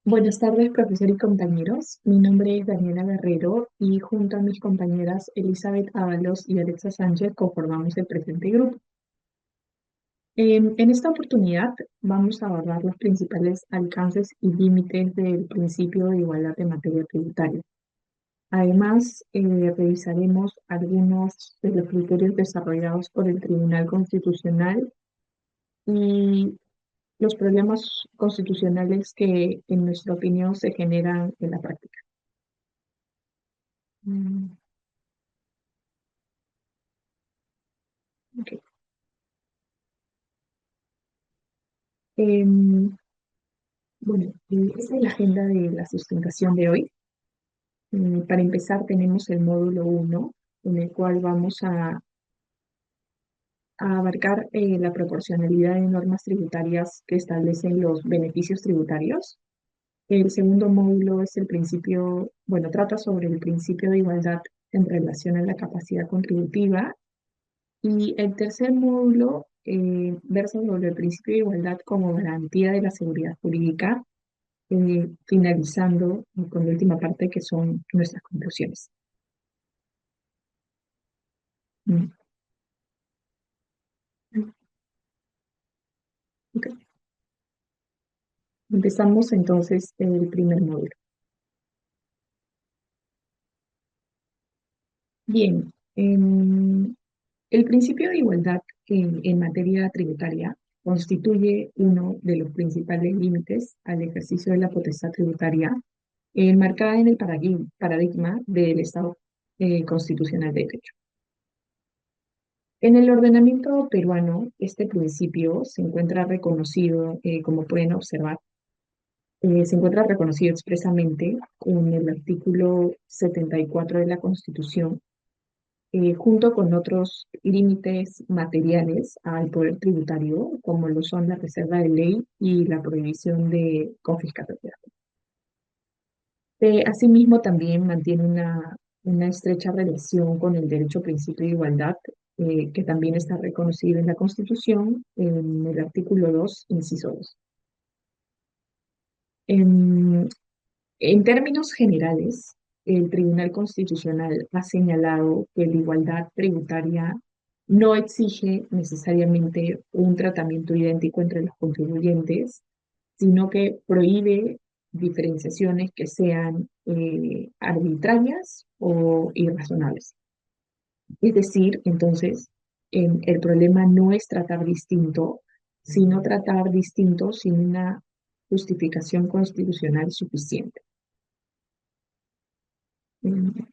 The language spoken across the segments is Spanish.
Buenas tardes, profesor y compañeros. Mi nombre es Daniela Guerrero y junto a mis compañeras Elizabeth Ábalos y Alexa Sánchez conformamos el presente grupo. En esta oportunidad vamos a abordar los principales alcances y límites del principio de igualdad en materia tributaria. Además, revisaremos algunos de los criterios desarrollados por el Tribunal Constitucional y los problemas constitucionales que, en nuestra opinión, se generan en la práctica. Mm, ok. Em, bueno, esta es la agenda de la sustentación de hoy. Para empezar, tenemos el módulo uno, en el cual vamos a abarcar la proporcionalidad de normas tributarias que establecen los beneficios tributarios. El segundo módulo es el principio, bueno, trata sobre el principio de igualdad en relación a la capacidad contributiva. Y el tercer módulo versa sobre el principio de igualdad como garantía de la seguridad jurídica, finalizando con la última parte que son nuestras conclusiones. Mm, ok. Empezamos entonces el primer módulo. Bien, el principio de igualdad en materia tributaria constituye uno de los principales límites al ejercicio de la potestad tributaria, enmarcada en el paradigma del Estado constitucional de derecho. En el ordenamiento peruano, este principio se encuentra reconocido, como pueden observar, se encuentra reconocido expresamente en el artículo 74 de la Constitución, junto con otros límites materiales al poder tributario, como lo son la reserva de ley y la prohibición de confiscatoria. Asimismo, también mantiene una estrecha relación con el derecho a principio de igualdad, que también está reconocido en la Constitución, en el artículo 2, inciso 2. En, en términos generales, el Tribunal Constitucional ha señalado que la igualdad tributaria no exige necesariamente un tratamiento idéntico entre los contribuyentes, sino que prohíbe diferenciaciones que sean arbitrarias o irrazonables. Es decir, entonces, el problema no es tratar distinto, sino tratar distinto sin una justificación constitucional suficiente. Mm,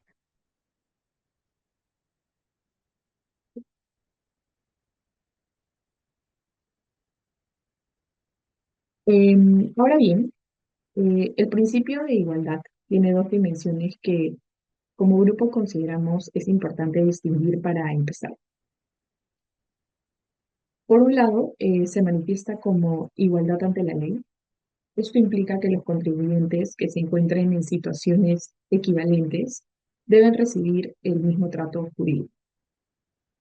Ahora bien, el principio de igualdad tiene dos dimensiones que como grupo consideramos es importante distinguir para empezar. Por un lado, se manifiesta como igualdad ante la ley. Esto implica que los contribuyentes que se encuentren en situaciones equivalentes deben recibir el mismo trato jurídico.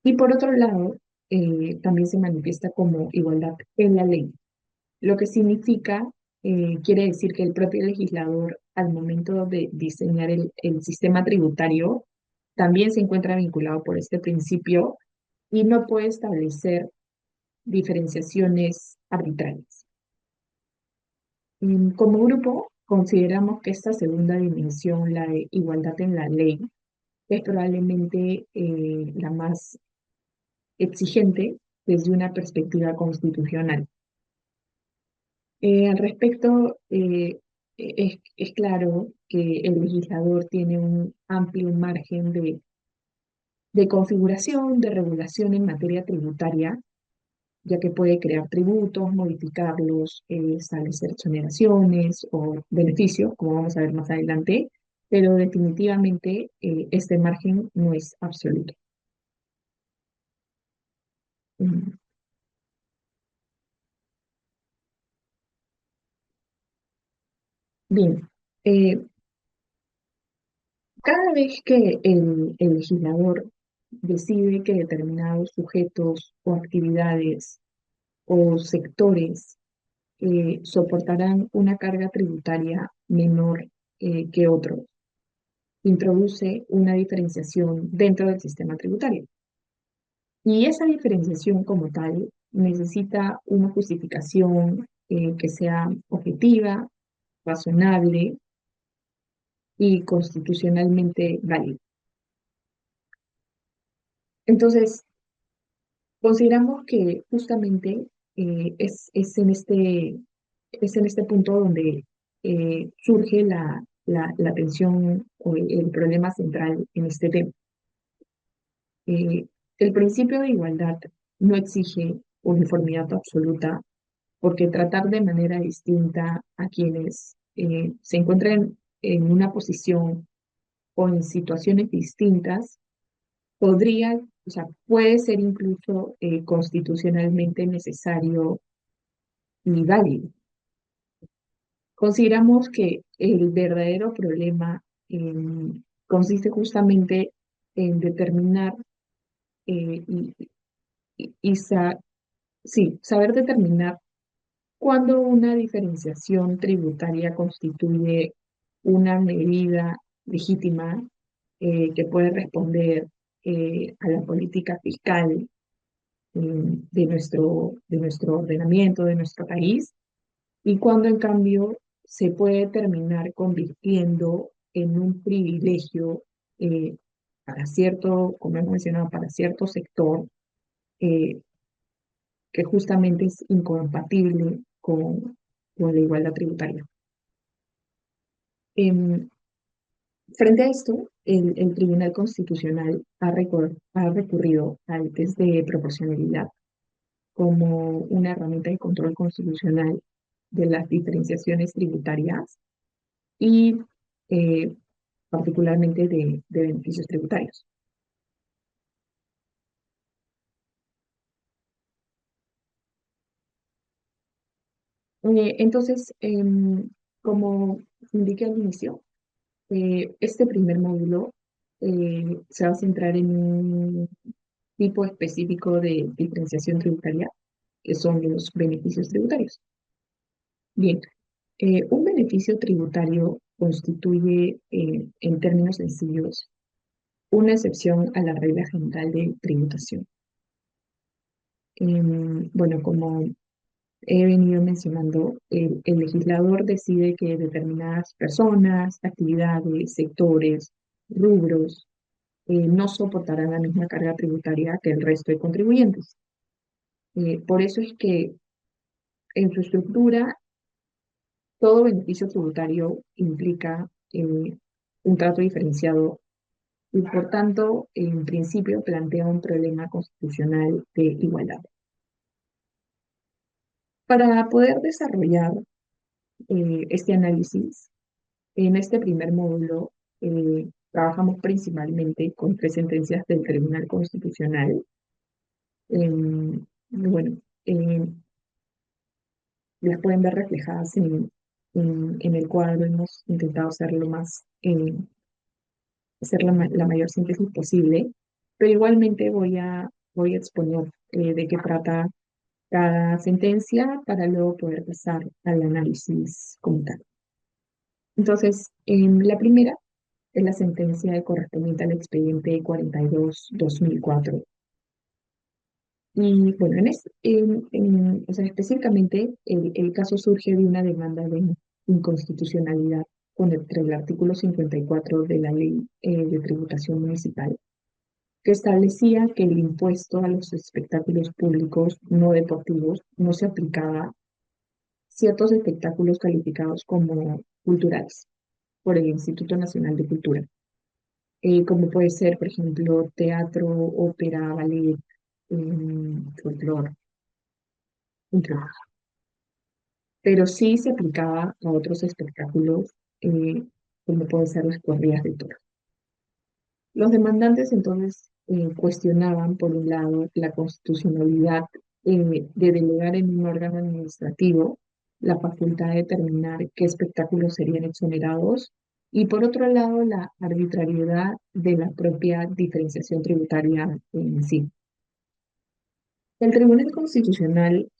Y por otro lado, también se manifiesta como igualdad en la ley, lo que significa, quiere decir que el propio legislador, al momento de diseñar el sistema tributario, también se encuentra vinculado por este principio y no puede establecer diferenciaciones arbitrarias. Como grupo, consideramos que esta segunda dimensión, la de igualdad en la ley, es probablemente la más exigente desde una perspectiva constitucional. Al respecto, es claro que el legislador tiene un amplio margen de configuración, de regulación en materia tributaria, ya que puede crear tributos, modificarlos, establecer exoneraciones o beneficios, como vamos a ver más adelante, pero definitivamente este margen no es absoluto. Mm, Bien, eh, cada vez que el legislador decide que determinados sujetos o actividades o sectores soportarán una carga tributaria menor que otros, introduce una diferenciación dentro del sistema tributario. Y esa diferenciación como tal necesita una justificación que sea objetiva, razonable y constitucionalmente válida. Entonces, consideramos que justamente es en este punto donde surge la tensión o el problema central en este tema. Eh, el principio de igualdad no exige uniformidad absoluta porque tratar de manera distinta a quienes se encuentran en una posición o en situaciones distintas podría, o sea, puede ser incluso constitucionalmente necesario y válido. Consideramos que el verdadero problema consiste justamente en determinar y, sí, saber determinar cuándo una diferenciación tributaria constituye una medida legítima que puede responder a la política fiscal de nuestro ordenamiento, de nuestro país, y cuando en cambio se puede terminar convirtiendo en un privilegio eh, para cierto, como hemos mencionado, para cierto sector eh, que justamente es incompatible con la igualdad tributaria. Em, Frente a esto, el Tribunal Constitucional ha recurrido al test de proporcionalidad como una herramienta de control constitucional de las diferenciaciones tributarias y eh, particularmente de beneficios tributarios. Entonces, como indiqué al inicio, este primer módulo se va a centrar en un tipo específico de diferenciación tributaria, que son los beneficios tributarios. Bien, un beneficio tributario constituye, en términos sencillos, una excepción a la regla general de tributación. Bueno, como he venido mencionando, el legislador decide que determinadas personas, actividades, sectores, rubros, no soportarán la misma carga tributaria que el resto de contribuyentes. Por eso es que en su estructura, todo beneficio tributario implica un trato diferenciado y, por tanto, en principio plantea un problema constitucional de igualdad. Para poder desarrollar este análisis, en este primer módulo trabajamos principalmente con tres sentencias del Tribunal Constitucional. Bueno, eh, las pueden ver reflejadas en el cuadro. Hemos intentado hacer la mayor síntesis posible, pero igualmente voy a exponer de qué trata cada sentencia para luego poder pasar al análisis como tal. Entonces, la primera es la sentencia correspondiente al expediente 42/2004. Y bueno, o sea, específicamente el caso surge de una demanda de inconstitucionalidad contra el artículo 54 de la Ley de Tributación Municipal, que establecía que el impuesto a los espectáculos públicos no deportivos no se aplicaba a ciertos espectáculos calificados como culturales por el Instituto Nacional de Cultura, como puede ser, por ejemplo, teatro, ópera, ballet, folclore, entre otros. Pero sí se aplicaba a otros espectáculos, eh, como pueden ser las corridas de toros. Los demandantes entonces cuestionaban, por un lado, la constitucionalidad de delegar en un órgano administrativo la facultad de determinar qué espectáculos serían exonerados y, por otro lado, la arbitrariedad de la propia diferenciación tributaria en sí. El Tribunal Constitucional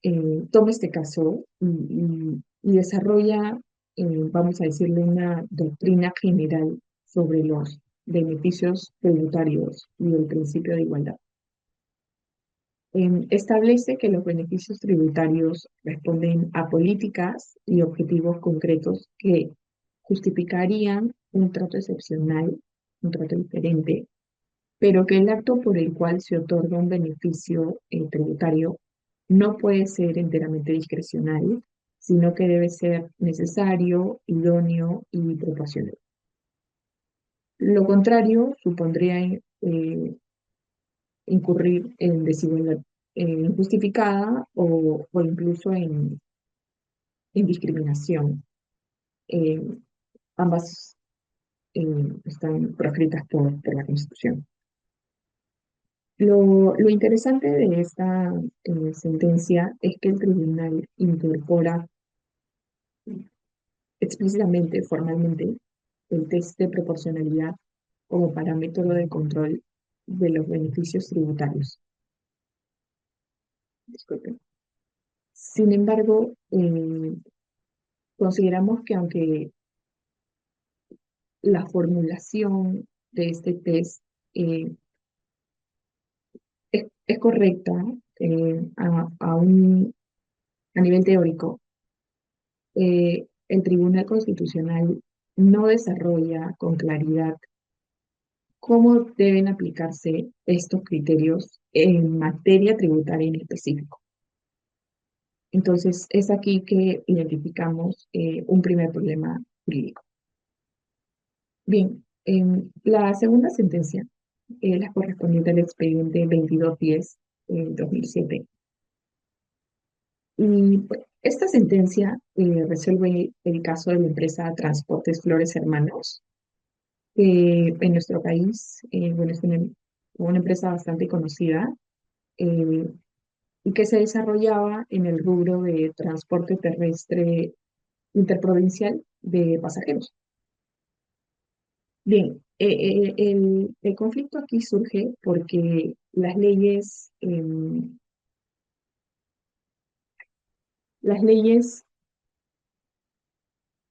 toma este caso y desarrolla, vamos a decirle, una doctrina general sobre los beneficios tributarios y el principio de igualdad. Establece que los beneficios tributarios responden a políticas y objetivos concretos que justificarían un trato excepcional, un trato diferente, pero que el acto por el cual se otorga un beneficio tributario no puede ser enteramente discrecional, sino que debe ser necesario, idóneo y proporcional. Lo contrario supondría incurrir en desigualdad injustificada o incluso en discriminación. Eh, Ambas están proscritas por la Constitución. Lo interesante de esta sentencia es que el tribunal incorpora explícitamente, formalmente, el test de proporcionalidad como parámetro de control de los beneficios tributarios. Disculpen. Sin embargo, consideramos que aunque la formulación de este test eh, es correcta a nivel teórico, el Tribunal Constitucional no desarrolla con claridad cómo deben aplicarse estos criterios en materia tributaria en específico. Entonces, es aquí que identificamos un primer problema jurídico. Bien, la segunda sentencia, la correspondiente al expediente 2210 2007. Y pues, esta sentencia resuelve el caso de la empresa Transportes Flores Hermanos, que en nuestro país, bueno, es una empresa bastante conocida eh, y que se desarrollaba en el rubro de transporte terrestre interprovincial de pasajeros. Bien, el conflicto aquí surge porque las leyes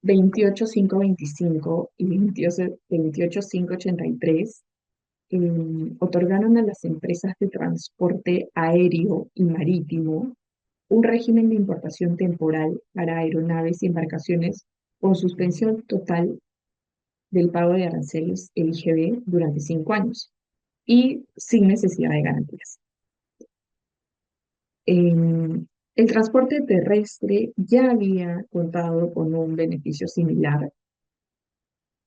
28525 y 28583 otorgaron a las empresas de transporte aéreo y marítimo un régimen de importación temporal para aeronaves y embarcaciones con suspensión total del pago de aranceles el IGB durante 5 años y sin necesidad de garantías. El transporte terrestre ya había contado con un beneficio similar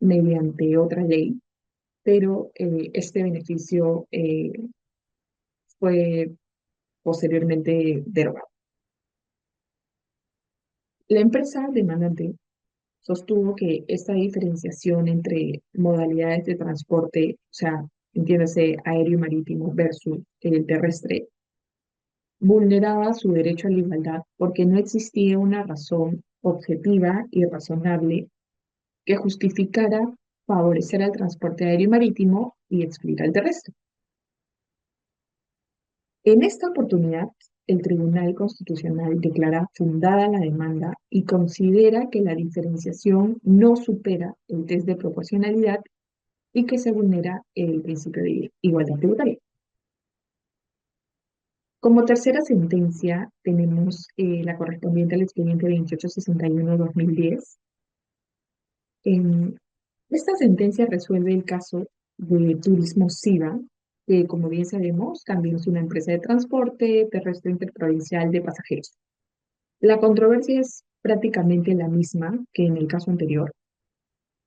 mediante otra ley, pero este beneficio fue posteriormente derogado. La empresa demandante sostuvo que esta diferenciación entre modalidades de transporte, o sea, entiéndase aéreo y marítimo versus el terrestre, vulneraba su derecho a la igualdad porque no existía una razón objetiva y razonable que justificara favorecer al transporte aéreo y marítimo y excluir al terrestre. En esta oportunidad, el Tribunal Constitucional declara fundada la demanda y considera que la diferenciación no supera el test de proporcionalidad y que se vulnera el principio de igualdad tributaria. Como tercera sentencia, tenemos la correspondiente al expediente 2861-2010. Esta sentencia resuelve el caso de Turismo Siva, que como bien sabemos, también es una empresa de transporte terrestre interprovincial de pasajeros. La controversia es prácticamente la misma que en el caso anterior.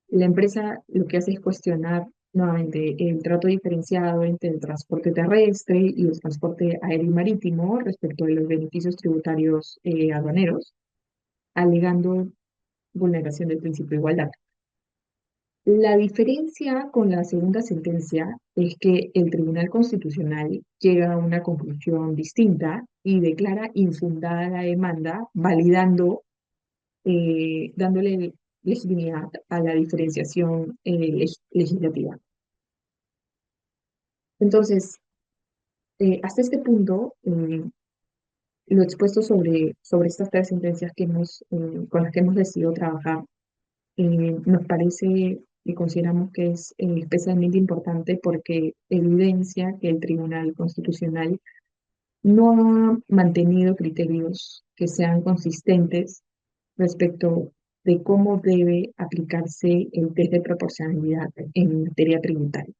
La empresa lo que hace es cuestionar nuevamente el trato diferenciado entre el transporte terrestre y el transporte aéreo y marítimo respecto de los beneficios tributarios aduaneros, alegando vulneración del principio de igualdad. La diferencia con la segunda sentencia es que el Tribunal Constitucional llega a una conclusión distinta y declara infundada la demanda, validando, dándole legitimidad a la diferenciación legislativa. Entonces, hasta este punto, lo expuesto sobre estas tres sentencias con las que hemos decidido trabajar, nos parece y consideramos que es especialmente importante porque evidencia que el Tribunal Constitucional no ha mantenido criterios que sean consistentes respecto de cómo debe aplicarse el test de proporcionalidad en materia tributaria.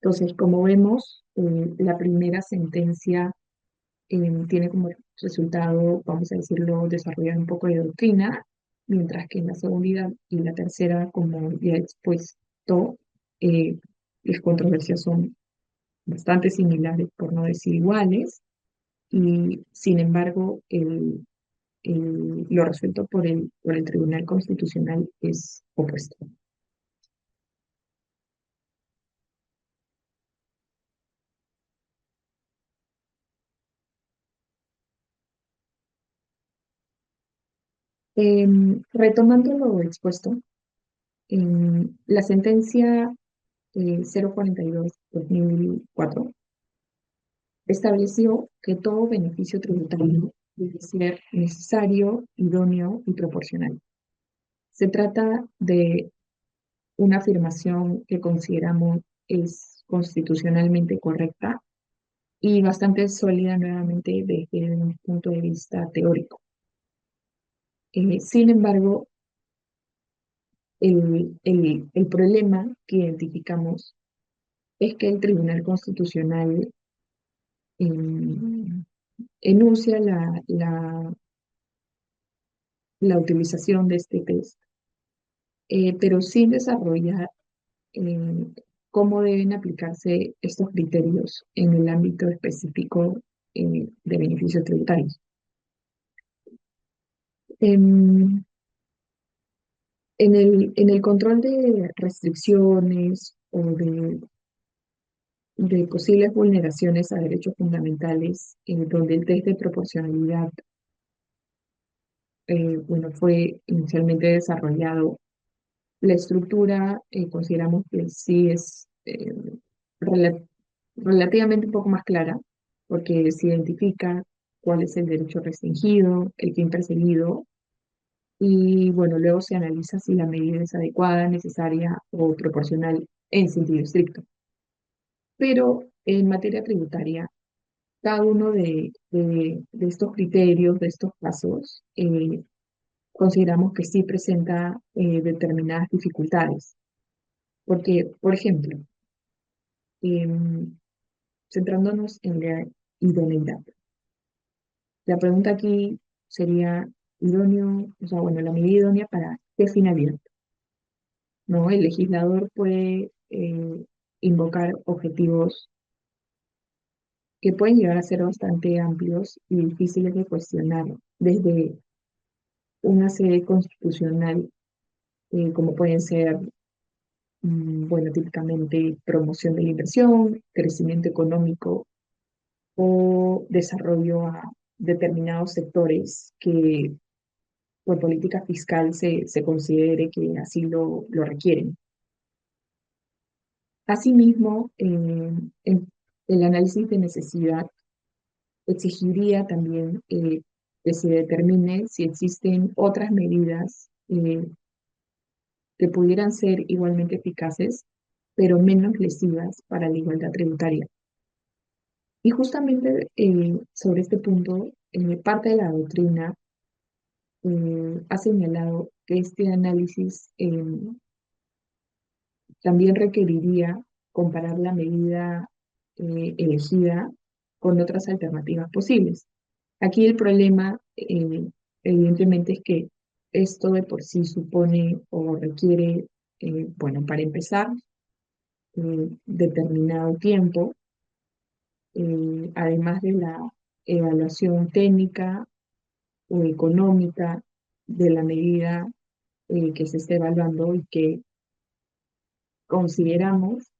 Entonces, como vemos, la primera sentencia tiene como resultado, vamos a decirlo, desarrollar un poco de doctrina, mientras que en la segunda y la tercera, como ya he expuesto, eh, las controversias son bastante similares, por no decir iguales, y sin embargo, lo resuelto por el Tribunal Constitucional es opuesto. Retomando lo expuesto, la sentencia 042/2004 estableció que todo beneficio tributario debe ser necesario, idóneo y proporcional. Se trata de una afirmación que consideramos es constitucionalmente correcta y bastante sólida nuevamente desde un punto de vista teórico. Sin embargo, el problema que identificamos es que el Tribunal Constitucional em, enuncia la utilización de este test, pero sin desarrollar eh, cómo deben aplicarse estos criterios en el ámbito específico de beneficios tributarios. Em, en el control de restricciones o de posibles vulneraciones a derechos fundamentales, donde el test de proporcionalidad bueno, fue inicialmente desarrollado. La estructura consideramos que sí es rela- relativamente un poco más clara, porque se identifica cuál es el derecho restringido, el fin perseguido, y bueno, luego se analiza si la medida es adecuada, necesaria o proporcional en sentido estricto. Pero en materia tributaria, cada uno de estos criterios, de estos pasos, consideramos que sí presenta determinadas dificultades. Porque, por ejemplo, em, centrándonos en la idoneidad. La pregunta aquí sería, idóneo, o sea, bueno, la medida idónea para qué finalidad, ¿no? El legislador puede invocar objetivos que pueden llegar a ser bastante amplios y difíciles de cuestionar desde una sede constitucional, como pueden ser, bueno, típicamente promoción de la inversión, crecimiento económico o desarrollo a determinados sectores que por política fiscal se considere que así lo requieren. Asimismo, el análisis de necesidad exigiría también que se determine si existen otras medidas que pudieran ser igualmente eficaces, pero menos lesivas para la igualdad tributaria. Y justamente sobre este punto, parte de la doctrina ha señalado que este análisis también requeriría comparar la medida elegida con otras alternativas posibles. Aquí el problema, evidentemente, es que esto de por sí supone o requiere, bueno, para empezar, determinado tiempo, además de la evaluación técnica o económica de la medida que se esté evaluando y que consideramos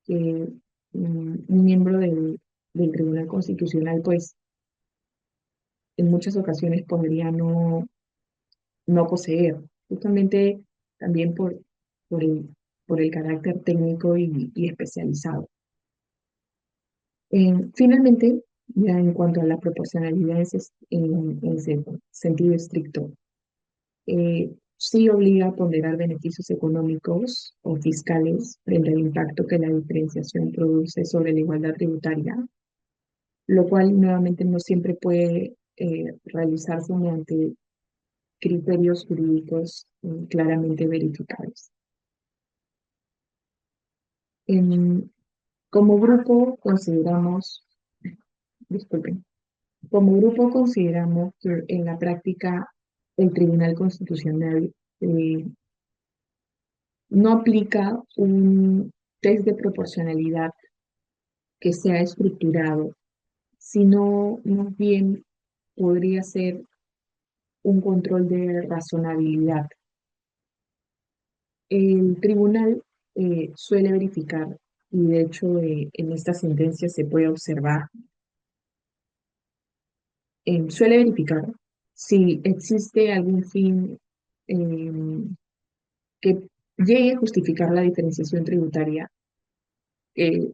que un miembro del Tribunal Constitucional, pues, en muchas ocasiones podría no poseer, justamente también por el, por el carácter técnico y especializado. Finalmente, Ya en cuanto a la proporcionalidad sentido estricto, sí obliga a ponderar beneficios económicos o fiscales frente al impacto que la diferenciación produce sobre la igualdad tributaria, lo cual nuevamente no siempre puede realizarse mediante criterios jurídicos claramente verificables. En- como grupo consideramos, disculpen, como grupo consideramos que en la práctica el Tribunal Constitucional eh, no aplica un test de proporcionalidad que sea estructurado, sino más bien podría ser un control de razonabilidad. El tribunal suele verificar, y de hecho en esta sentencia se puede observar, suele verificar si existe algún fin em, que llegue a justificar la diferenciación tributaria, que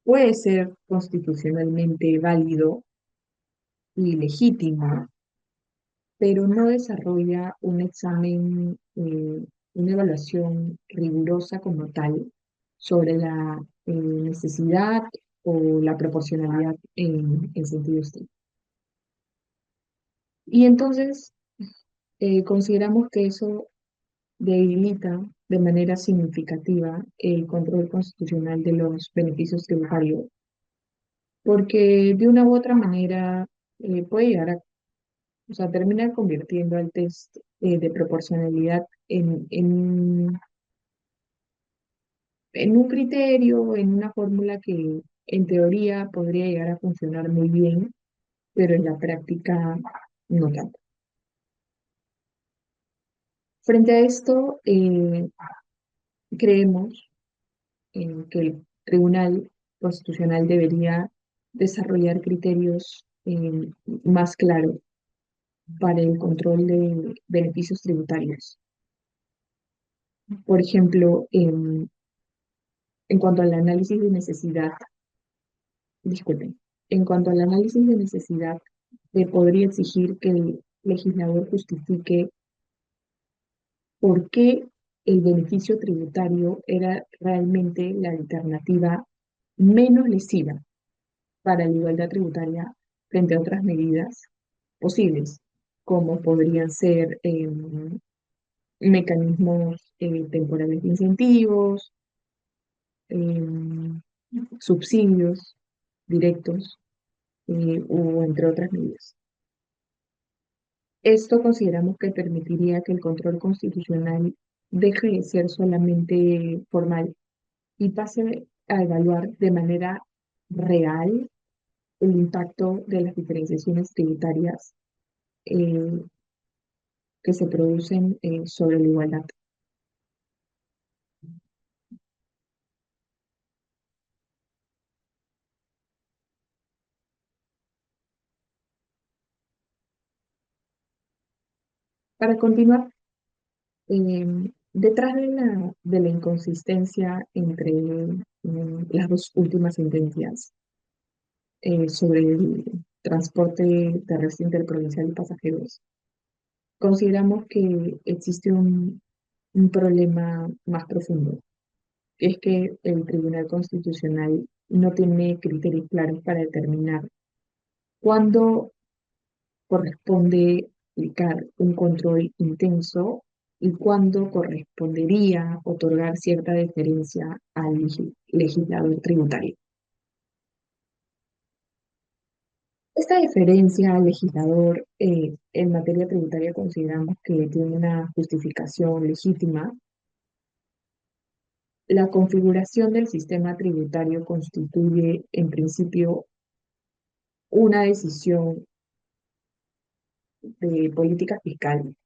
puede ser constitucionalmente válido y legítimo, pero no desarrolla un examen, una evaluación rigurosa como tal sobre la necesidad o la proporcionalidad en sentido estricto. Y entonces consideramos que eso debilita de manera significativa el control constitucional de los beneficios tributarios, porque de una u otra manera puede llegar a, o sea, termina convirtiendo al test de proporcionalidad en un criterio, en una fórmula que en teoría podría llegar a funcionar muy bien, pero en la práctica no tanto. Frente a esto, creemos que el Tribunal Constitucional debería desarrollar criterios más claros para el control de beneficios tributarios. Por ejemplo, en cuanto al análisis de necesidad, disculpen, en cuanto al análisis de necesidad, se podría exigir que el legislador justifique por qué el beneficio tributario era realmente la alternativa menos lesiva para la igualdad tributaria frente a otras medidas posibles, como podrían ser mecanismos temporales de incentivos, em, subsidios directos o entre otras medidas. Esto consideramos que permitiría que el control constitucional deje de ser solamente formal y pase a evaluar de manera real el impacto de las diferenciaciones tributarias eh, que se producen sobre la igualdad. Para continuar, detrás de la inconsistencia entre las dos últimas sentencias sobre el transporte terrestre interprovincial de pasajeros, consideramos que existe un problema más profundo, que es que el Tribunal Constitucional no tiene criterios claros para determinar cuándo corresponde aplicar un control intenso y cuándo correspondería otorgar cierta deferencia al legislador tributario. Esta deferencia al legislador en materia tributaria consideramos que tiene una justificación legítima. La configuración del sistema tributario constituye, en principio, una decisión de política fiscal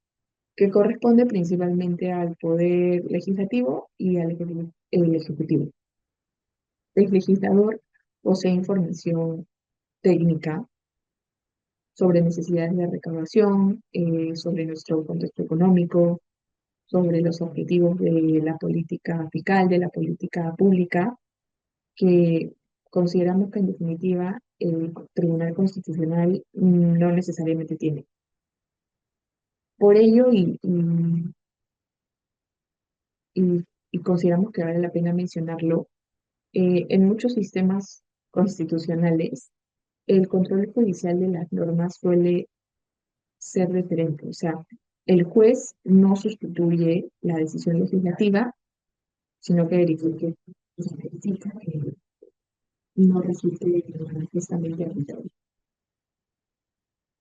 que corresponde principalmente al poder legislativo y al el ejecutivo. El legislador posee información técnica sobre necesidades de recaudación, sobre nuestro contexto económico, sobre los objetivos de la política fiscal, de la política pública, que consideramos que en definitiva el Tribunal Constitucional no necesariamente tiene. Por ello, y- y consideramos que vale la pena mencionarlo, en muchos sistemas constitucionales, el control judicial de las normas suele ser diferente. O sea, el juez no sustituye la decisión legislativa, sino que verifica que no resulte manifestamente arbitrario.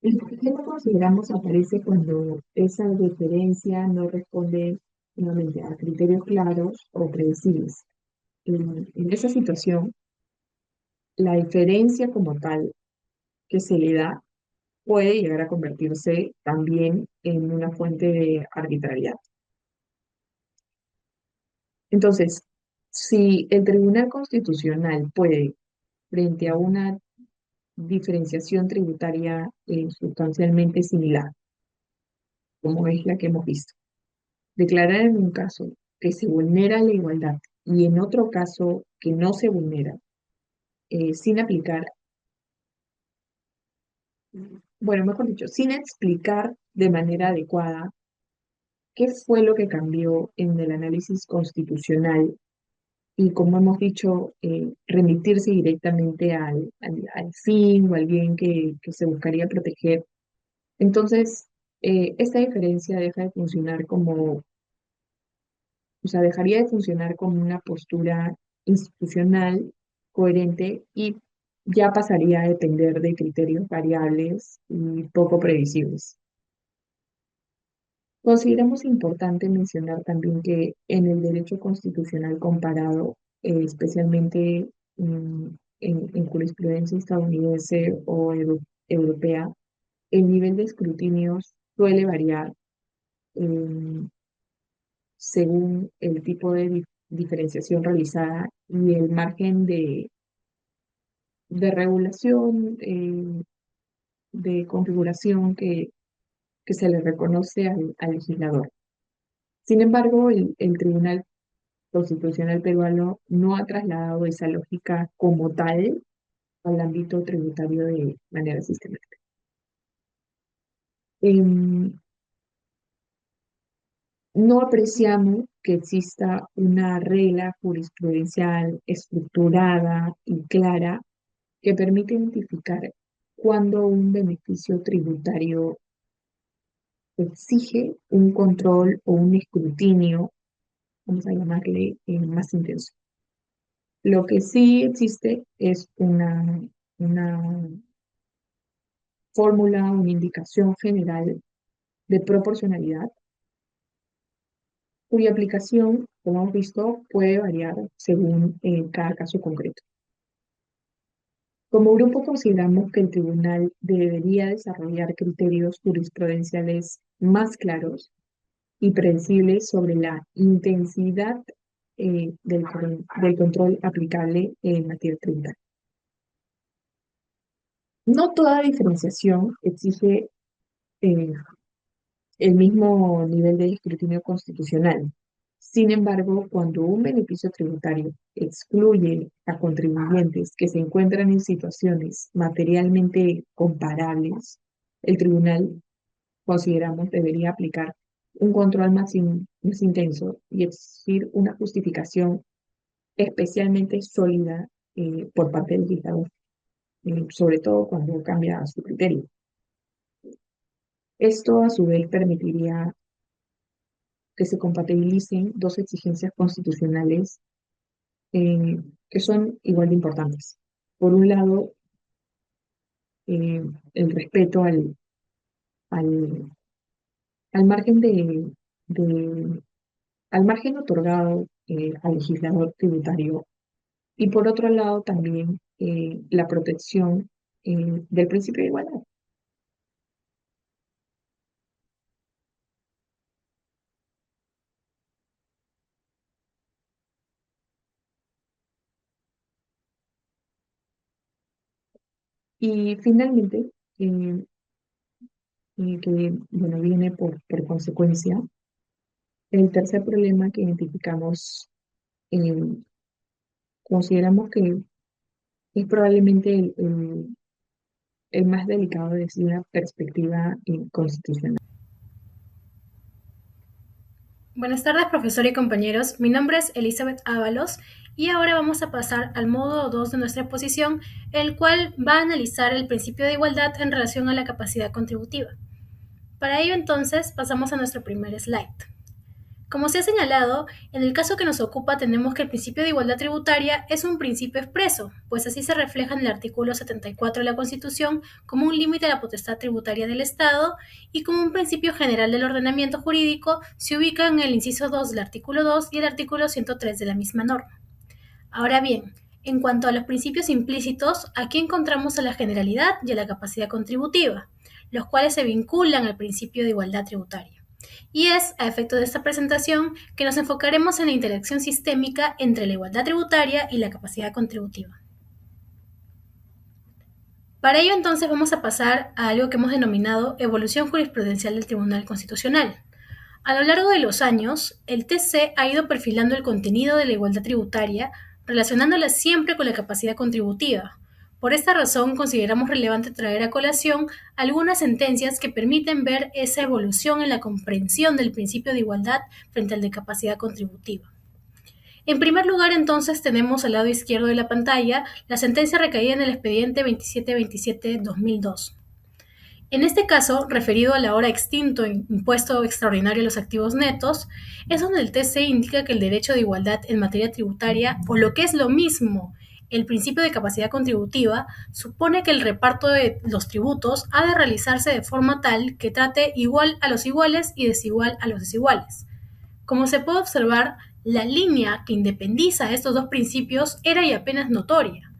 El que no consideramos aparece cuando esa diferencia no responde nuevamente a criterios claros o predecibles. En esa situación, la diferencia como tal que se le da puede llegar a convertirse también en una fuente de arbitrariedad. Entonces, si el Tribunal Constitucional puede, frente a una diferenciación tributaria sustancialmente similar, como es la que hemos visto, declarar en un caso que se vulnera la igualdad y en otro caso que no se vulnera, sin aplicar, bueno, mejor dicho, sin explicar de manera adecuada qué fue lo que cambió en el análisis constitucional y, como hemos dicho, remitirse directamente al fin o al bien que se buscaría proteger. Entonces, esta diferencia deja de funcionar como, o sea, dejaría de funcionar como una postura institucional coherente y ya pasaría a depender de criterios variables y poco previsibles. Consideramos importante mencionar también que en el derecho constitucional comparado, especialmente en jurisprudencia estadounidense o europea, el nivel de escrutinio suele variar según el tipo de diferenciación realizada y el margen de regulación, de configuración que se le reconoce al legislador. Sin embargo, el Tribunal Constitucional peruano no ha trasladado esa lógica como tal al ámbito tributario de manera sistemática. Em, no apreciamos que exista una regla jurisprudencial estructurada y clara que permite identificar cuando un beneficio tributario exige un control o un escrutinio, vamos a llamarle más intenso. Lo que sí existe es una fórmula, una indicación general de proporcionalidad, cuya aplicación, como hemos visto, puede variar según cada caso concreto. Como grupo consideramos que el tribunal debería desarrollar criterios jurisprudenciales más claros y predecibles sobre la intensidad del control aplicable en materia tributaria. No toda diferenciación exige eh, el mismo nivel de escrutinio constitucional. Sin embargo, cuando un beneficio tributario excluye a contribuyentes que se encuentran en situaciones materialmente comparables, el tribunal, consideramos, debería aplicar un control más intenso y exigir una justificación especialmente sólida por parte del legislador, sobre todo cuando cambia su criterio. Esto, a su vez, permitiría que se compatibilicen dos exigencias constitucionales eh, que son igual de importantes. Por un lado, el respeto al, al margen de- al margen otorgado al legislador tributario, y por otro lado también la protección del principio de igualdad. Y finalmente, eh, que bueno, viene por consecuencia, el tercer problema que identificamos, eh, consideramos que es probablemente el más delicado desde una perspectiva constitucional. Buenas tardes, profesor y compañeros. Mi nombre es Elizabeth Ábalos y ahora vamos a pasar al módulo 2 de nuestra exposición, el cual va a analizar el principio de igualdad en relación a la capacidad contributiva. Para ello, entonces, pasamos a nuestro primer slide. Como se ha señalado, en el caso que nos ocupa tenemos que el principio de igualdad tributaria es un principio expreso, pues así se refleja en el artículo 74 de la Constitución como un límite a la potestad tributaria del Estado y como un principio general del ordenamiento jurídico se ubica en el inciso 2 del artículo 2 y el artículo 103 de la misma norma. Ahora bien, en cuanto a los principios implícitos, aquí encontramos a la generalidad y a la capacidad contributiva, los cuales se vinculan al principio de igualdad tributaria. Y es a efecto de esta presentación que nos enfocaremos en la interacción sistémica entre la igualdad tributaria y la capacidad contributiva. Para ello entonces vamos a pasar a algo que hemos denominado evolución jurisprudencial del Tribunal Constitucional. A lo largo de los años, el TC ha ido perfilando el contenido de la igualdad tributaria, relacionándola siempre con la capacidad contributiva. Por esta razón, consideramos relevante traer a colación algunas sentencias que permiten ver esa evolución en la comprensión del principio de igualdad frente al de capacidad contributiva. En primer lugar, entonces, tenemos al lado izquierdo de la pantalla la sentencia recaída en el expediente 2727-2002. En este caso, referido al ahora extinto impuesto extraordinario a los activos netos, es donde el TC indica que el derecho de igualdad en materia tributaria, o lo que es lo mismo, el principio de capacidad contributiva, supone que el reparto de los tributos ha de realizarse de forma tal que trate igual a los iguales y desigual a los desiguales. Como se puede observar, la línea que independiza estos dos principios era y apenas notoria,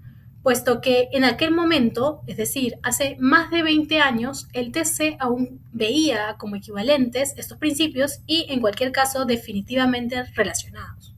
puesto que en aquel momento, es decir, hace más de 20 años, el TC aún veía como equivalentes estos principios y, en cualquier caso, definitivamente relacionados.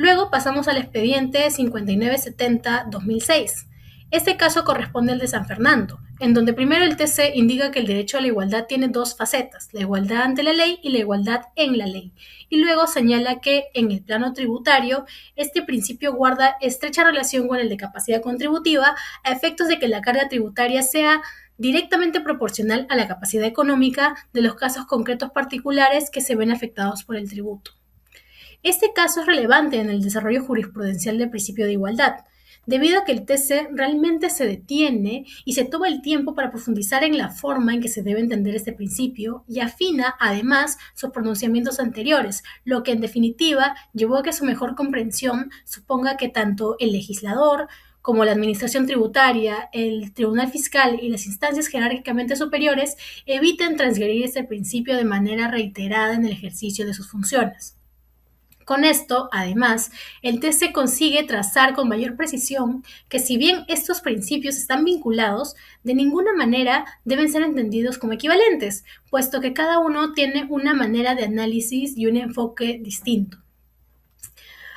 Luego pasamos al expediente 5970-2006. Este caso corresponde al de San Fernando, en donde primero el TC indica que el derecho a la igualdad tiene dos facetas, la igualdad ante la ley y la igualdad en la ley, y luego señala que en el plano tributario este principio guarda estrecha relación con el de capacidad contributiva a efectos de que la carga tributaria sea directamente proporcional a la capacidad económica de los casos concretos particulares que se ven afectados por el tributo. Este caso es relevante en el desarrollo jurisprudencial del principio de igualdad, debido a que el TC realmente se detiene y se toma el tiempo para profundizar en la forma en que se debe entender este principio y afina, además, sus pronunciamientos anteriores, lo que en definitiva llevó a que su mejor comprensión suponga que tanto el legislador como la Administración Tributaria, el Tribunal Fiscal y las instancias jerárquicamente superiores eviten transgredir este principio de manera reiterada en el ejercicio de sus funciones. Con esto, además, el TC consigue trazar con mayor precisión que si bien estos principios están vinculados, de ninguna manera deben ser entendidos como equivalentes, puesto que cada uno tiene una manera de análisis y un enfoque distinto.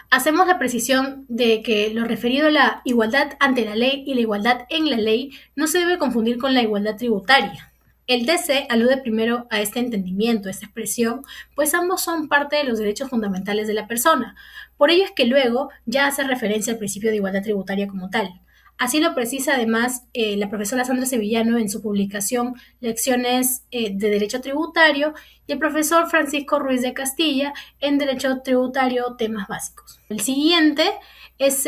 Hacemos la precisión de que lo referido a la igualdad ante la ley y la igualdad en la ley no se debe confundir con la igualdad tributaria. El DC alude primero a este entendimiento, a esta expresión, pues ambos son parte de los derechos fundamentales de la persona. Por ello es que luego ya hace referencia al principio de igualdad tributaria como tal. Así lo precisa además la profesora Sandra Sevillano en su publicación Lecciones de Derecho Tributario y el profesor Francisco Ruiz de Castilla en Derecho Tributario, Temas Básicos. El siguiente es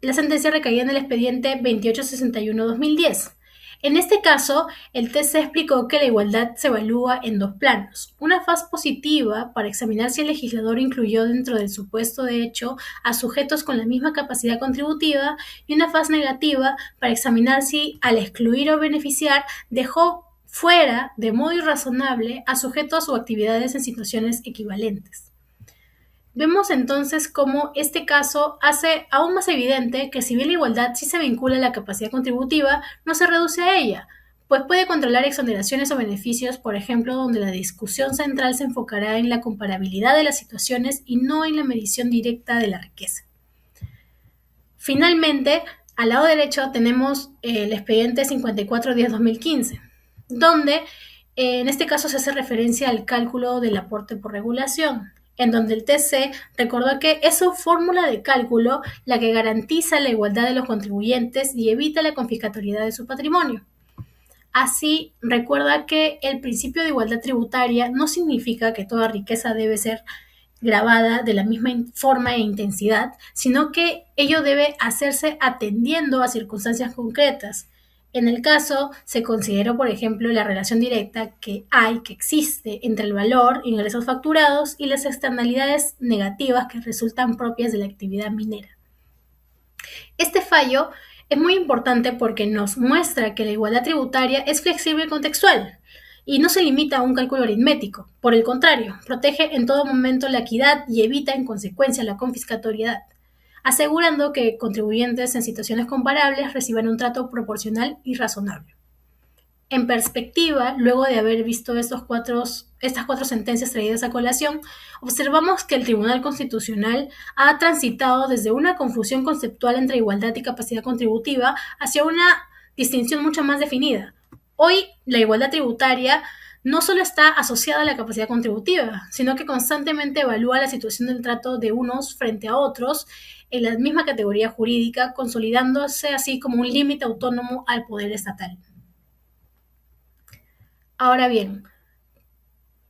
la sentencia recaída en el expediente 2861-2010. En este caso, el TC explicó que la igualdad se evalúa en dos planos. Una faz positiva para examinar si el legislador incluyó dentro del supuesto de hecho a sujetos con la misma capacidad contributiva y una faz negativa para examinar si al excluir o beneficiar dejó fuera de modo irrazonable a sujetos o actividades en situaciones equivalentes. Vemos entonces cómo este caso hace aún más evidente que si bien la igualdad sí se vincula a la capacidad contributiva, no se reduce a ella, pues puede controlar exoneraciones o beneficios, por ejemplo, donde la discusión central se enfocará en la comparabilidad de las situaciones y no en la medición directa de la riqueza. Finalmente, al lado derecho tenemos el expediente 5410-2015, donde en este caso se hace referencia al cálculo del aporte por regulación. en donde el TC recordó que es su fórmula de cálculo la que garantiza la igualdad de los contribuyentes y evita la confiscatoriedad de su patrimonio. Así, recuerda que el principio de igualdad tributaria no significa que toda riqueza debe ser grabada de la misma forma e intensidad, sino que ello debe hacerse atendiendo a circunstancias concretas. En el caso, se consideró, por ejemplo, la relación directa que existe entre el valor, ingresos facturados y las externalidades negativas que resultan propias de la actividad minera. Este fallo es muy importante porque nos muestra que la igualdad tributaria es flexible y contextual y no se limita a un cálculo aritmético. Por el contrario, protege en todo momento la equidad y evita en consecuencia la confiscatoriedad, asegurando que contribuyentes en situaciones comparables reciban un trato proporcional y razonable. En perspectiva, luego de haber visto estas cuatro sentencias traídas a colación, observamos que el Tribunal Constitucional ha transitado desde una confusión conceptual entre igualdad y capacidad contributiva hacia una distinción mucho más definida. Hoy, la igualdad tributaria no solo está asociada a la capacidad contributiva, sino que constantemente evalúa la situación del trato de unos frente a otros en la misma categoría jurídica, consolidándose así como un límite autónomo al poder estatal. Ahora bien,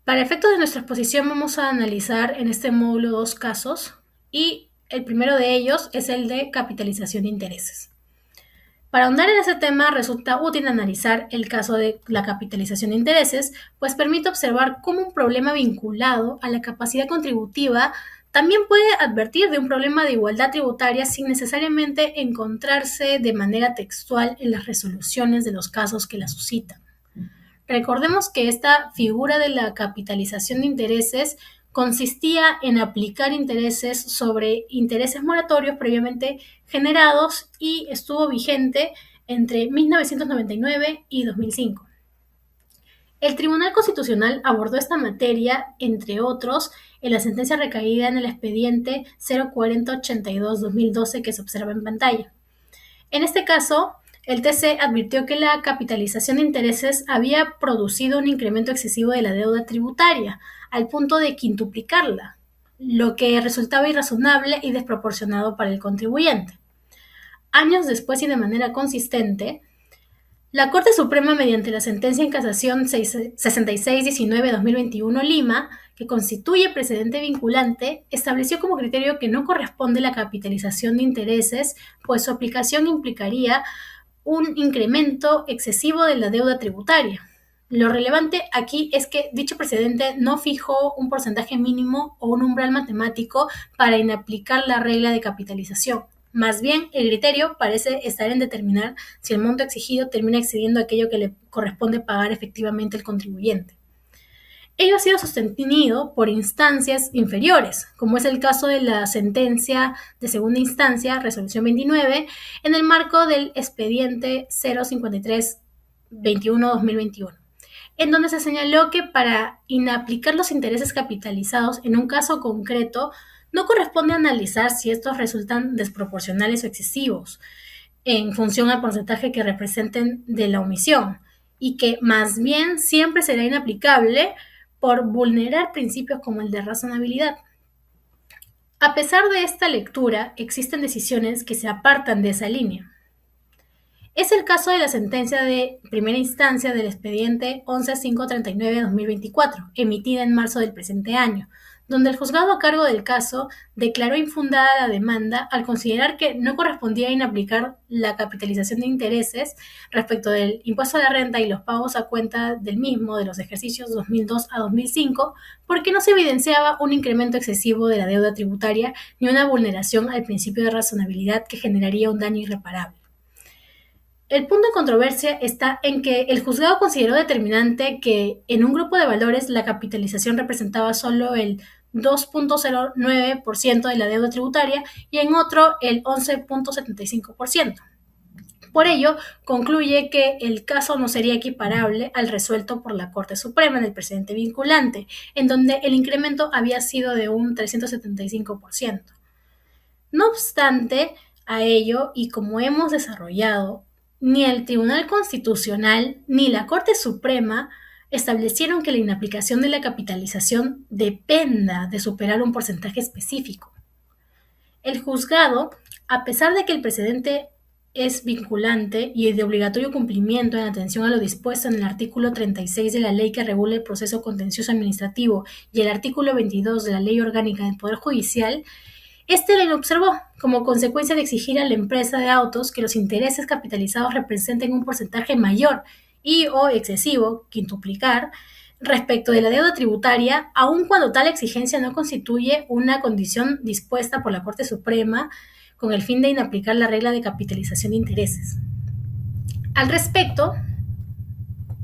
para efectos de nuestra exposición vamos a analizar en este módulo dos casos y el primero de ellos es el de capitalización de intereses. Para ahondar en ese tema resulta útil analizar el caso de la capitalización de intereses, pues permite observar cómo un problema vinculado a la capacidad contributiva también puede advertir de un problema de igualdad tributaria sin necesariamente encontrarse de manera textual en las resoluciones de los casos que la suscitan. Recordemos que esta figura de la capitalización de intereses consistía en aplicar intereses sobre intereses moratorios previamente generados y estuvo vigente entre 1999 y 2005. El Tribunal Constitucional abordó esta materia, entre otros, en la sentencia recaída en el expediente 04082-2012 que se observa en pantalla. En este caso, el TC advirtió que la capitalización de intereses había producido un incremento excesivo de la deuda tributaria, al punto de quintuplicarla, lo que resultaba irrazonable y desproporcionado para el contribuyente. Años después y de manera consistente, la Corte Suprema, mediante la sentencia en casación 6619-2021 Lima, que constituye precedente vinculante, estableció como criterio que no corresponde la capitalización de intereses, pues su aplicación implicaría un incremento excesivo de la deuda tributaria. Lo relevante aquí es que dicho precedente no fijó un porcentaje mínimo o un umbral matemático para inaplicar la regla de capitalización. Más bien, el criterio parece estar en determinar si el monto exigido termina excediendo aquello que le corresponde pagar efectivamente el contribuyente. Ello ha sido sostenido por instancias inferiores, como es el caso de la sentencia de segunda instancia, resolución 29, en el marco del expediente 053-21-2021, en donde se señaló que para inaplicar los intereses capitalizados en un caso concreto, no corresponde analizar si estos resultan desproporcionales o excesivos en función al porcentaje que representen de la omisión, y que más bien siempre será inaplicable por vulnerar principios como el de razonabilidad. A pesar de esta lectura, existen decisiones que se apartan de esa línea. Es el caso de la sentencia de primera instancia del expediente 11539-2024, emitida en marzo del presente año, donde el juzgado a cargo del caso declaró infundada la demanda al considerar que no correspondía inaplicar la capitalización de intereses respecto del impuesto a la renta y los pagos a cuenta del mismo de los ejercicios 2002 a 2005, porque no se evidenciaba un incremento excesivo de la deuda tributaria ni una vulneración al principio de razonabilidad que generaría un daño irreparable. El punto de controversia está en que el juzgado consideró determinante que en un grupo de valores la capitalización representaba solo el 2.09% de la deuda tributaria y en otro el 11.75%. Por ello, concluye que el caso no sería equiparable al resuelto por la Corte Suprema en el precedente vinculante, en donde el incremento había sido de un 375%. No obstante a ello, y como hemos desarrollado, ni el Tribunal Constitucional ni la Corte Suprema establecieron que la inaplicación de la capitalización dependa de superar un porcentaje específico. El juzgado, a pesar de que el precedente es vinculante y de obligatorio cumplimiento en atención a lo dispuesto en el artículo 36 de la ley que regula el proceso contencioso administrativo y el artículo 22 de la ley orgánica del Poder Judicial, este lo observó como consecuencia de exigir a la empresa de autos que los intereses capitalizados representen un porcentaje mayor y o excesivo, quintuplicar, respecto de la deuda tributaria, aun cuando tal exigencia no constituye una condición dispuesta por la Corte Suprema con el fin de inaplicar la regla de capitalización de intereses. Al respecto,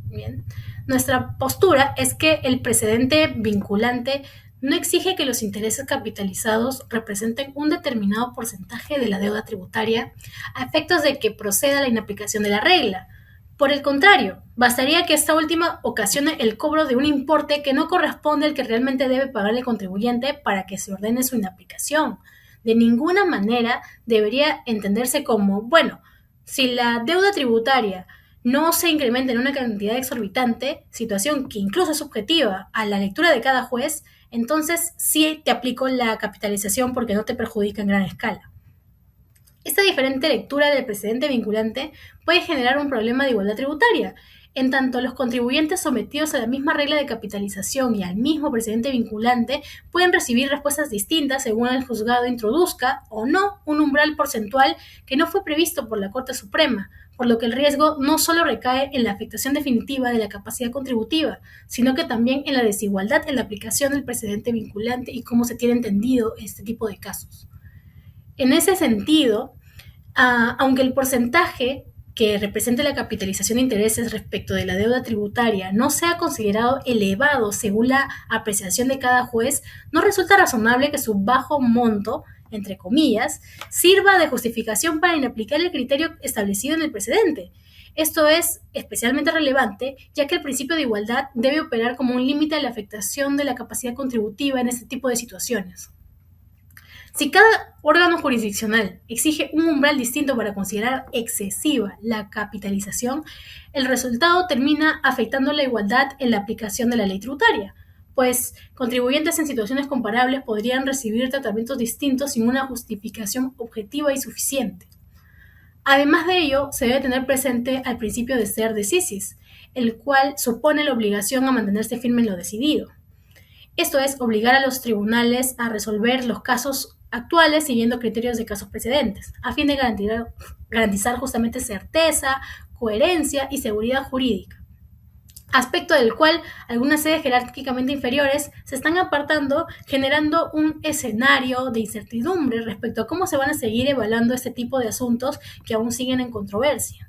bien, nuestra postura es que el precedente vinculante no exige que los intereses capitalizados representen un determinado porcentaje de la deuda tributaria a efectos de que proceda la inaplicación de la regla. Por el contrario, bastaría que esta última ocasione el cobro de un importe que no corresponde al que realmente debe pagar el contribuyente para que se ordene su inaplicación. De ninguna manera debería entenderse como, bueno, si la deuda tributaria no se incrementa en una cantidad exorbitante, situación que incluso es subjetiva a la lectura de cada juez, entonces sí te aplico la capitalización porque no te perjudica en gran escala. Esta diferente lectura del precedente vinculante puede generar un problema de igualdad tributaria, en tanto los contribuyentes sometidos a la misma regla de capitalización y al mismo precedente vinculante pueden recibir respuestas distintas según el juzgado introduzca o no un umbral porcentual que no fue previsto por la Corte Suprema, por lo que el riesgo no solo recae en la afectación definitiva de la capacidad contributiva, sino que también en la desigualdad en la aplicación del precedente vinculante y cómo se tiene entendido este tipo de casos. En ese sentido, aunque el porcentaje que represente la capitalización de intereses respecto de la deuda tributaria no sea considerado elevado según la apreciación de cada juez, no resulta razonable que su bajo monto, entre comillas, sirva de justificación para inaplicar el criterio establecido en el precedente. Esto es especialmente relevante, ya que el principio de igualdad debe operar como un límite a la afectación de la capacidad contributiva en este tipo de situaciones. Si cada órgano jurisdiccional exige un umbral distinto para considerar excesiva la capitalización, el resultado termina afectando la igualdad en la aplicación de la ley tributaria, pues contribuyentes en situaciones comparables podrían recibir tratamientos distintos sin una justificación objetiva y suficiente. Además de ello, se debe tener presente al principio de ser decisis, el cual supone la obligación a mantenerse firme en lo decidido. Esto es, obligar a los tribunales a resolver los casos actuales siguiendo criterios de casos precedentes, a fin de garantizar justamente certeza, coherencia y seguridad jurídica, aspecto del cual algunas sedes jerárquicamente inferiores se están apartando, generando un escenario de incertidumbre respecto a cómo se van a seguir evaluando este tipo de asuntos que aún siguen en controversia.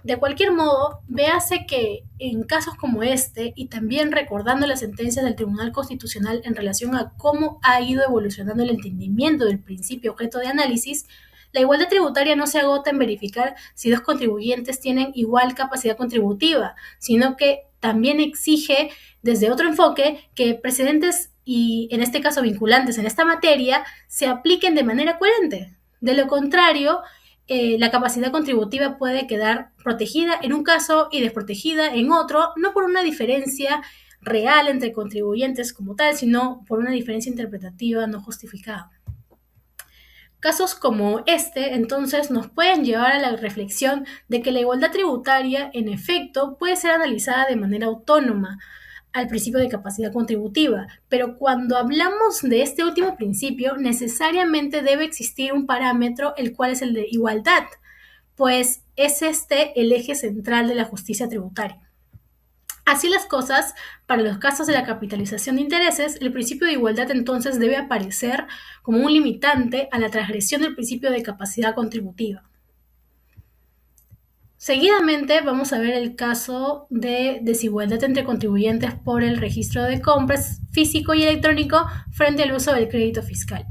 De cualquier modo, véase que en casos como este, y también recordando las sentencias del Tribunal Constitucional en relación a cómo ha ido evolucionando el entendimiento del principio objeto de análisis, la igualdad tributaria no se agota en verificar si dos contribuyentes tienen igual capacidad contributiva, sino que también exige, desde otro enfoque, que precedentes y, en este caso, vinculantes en esta materia, se apliquen de manera coherente. De lo contrario, la capacidad contributiva puede quedar protegida en un caso y desprotegida en otro, no por una diferencia real entre contribuyentes como tal, sino por una diferencia interpretativa no justificada. Casos como este, entonces, nos pueden llevar a la reflexión de que la igualdad tributaria, en efecto, puede ser analizada de manera autónoma al principio de capacidad contributiva, pero cuando hablamos de este último principio, necesariamente debe existir un parámetro, el cual es el de igualdad, pues es este el eje central de la justicia tributaria. Así las cosas, para los casos de la capitalización de intereses, el principio de igualdad entonces debe aparecer como un limitante a la transgresión del principio de capacidad contributiva. Seguidamente vamos a ver el caso de desigualdad entre contribuyentes por el registro de compras físico y electrónico frente al uso del crédito fiscal.